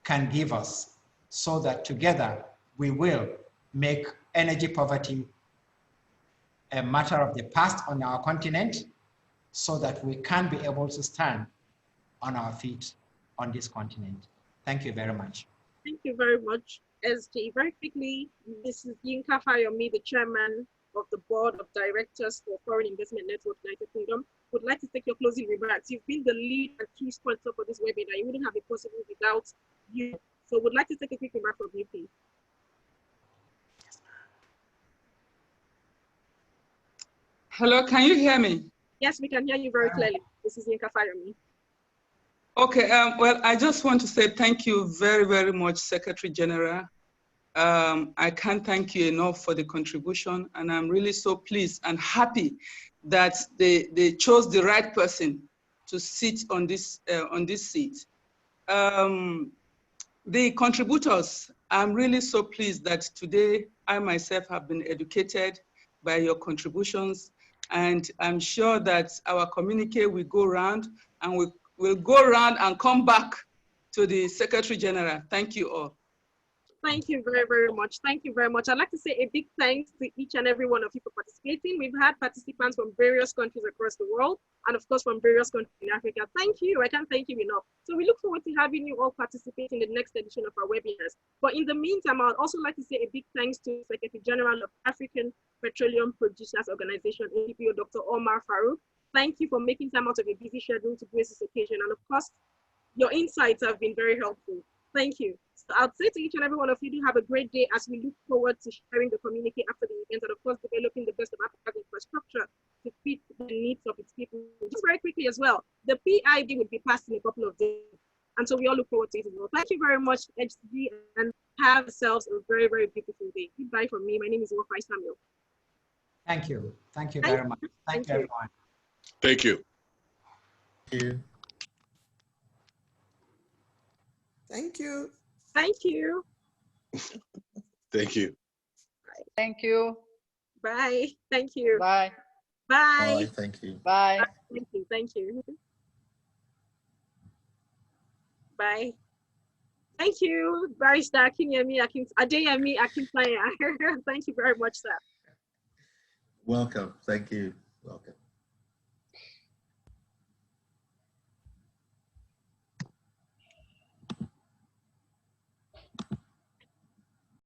can give us, so that together we will make energy poverty a matter of the past on our continent, so that we can be able to stand on our feet on this continent. Thank you very much. Thank you very much, SJ. Very quickly, this is Yinka Fayomi, the chairman of the board of directors for Foreign Investment Network United Kingdom. Would like to take your closing remarks. You've been the lead and key sponsor for this webinar. It wouldn't have been possible without you. So would like to take a quick remark from you, please. Hello, can you hear me? Yes, we can hear you very clearly. This is Yinka Fayomi. Okay, well, I just want to say thank you very, very much, Secretary General. I can't thank you enough for the contribution, and I'm really so pleased and happy that they chose the right person to sit on this seat. The contributors, I'm really so pleased that today I myself have been educated by your contributions, and I'm sure that our communique will go around, and we'll go around and come back to the Secretary General. Thank you all. Thank you very, very much. Thank you very much. I'd like to say a big thanks to each and every one of you for participating. We've had participants from various countries across the world, and of course from various countries in Africa. Thank you. I can't thank you enough. So we look forward to having you all participate in the next edition of our webinars. But in the meantime, I'd also like to say a big thanks to Secretary General of African Petroleum Producers Organization, APO, Dr. Omar Farouk. Thank you for making time out of a busy schedule to grace this occasion. And of course, your insights have been very helpful. Thank you. So I'll say to each and every one of you, do have a great day as we look forward to sharing the communique after the event, and of course, developing the best of Africa's infrastructure to fit the needs of its people. Just very quickly as well, the PIB will be passed in a couple of days, and so we all look forward to it as well. Thank you very much, HG, and have yourselves a very, very beautiful day. Goodbye from me. My name is Wofai Samuel. Thank you. Thank you very much. Thank you, everyone. Thank you. Thank you. Thank you. Thank you. Thank you. Thank you. Bye. Thank you. Bye. Bye. Bye. Thank you. Bye. Thank you. Thank you. Bye. Thank you, Barrister Adeyemi Akinflaya. Thank you very much, sir. Welcome. Thank you. Welcome.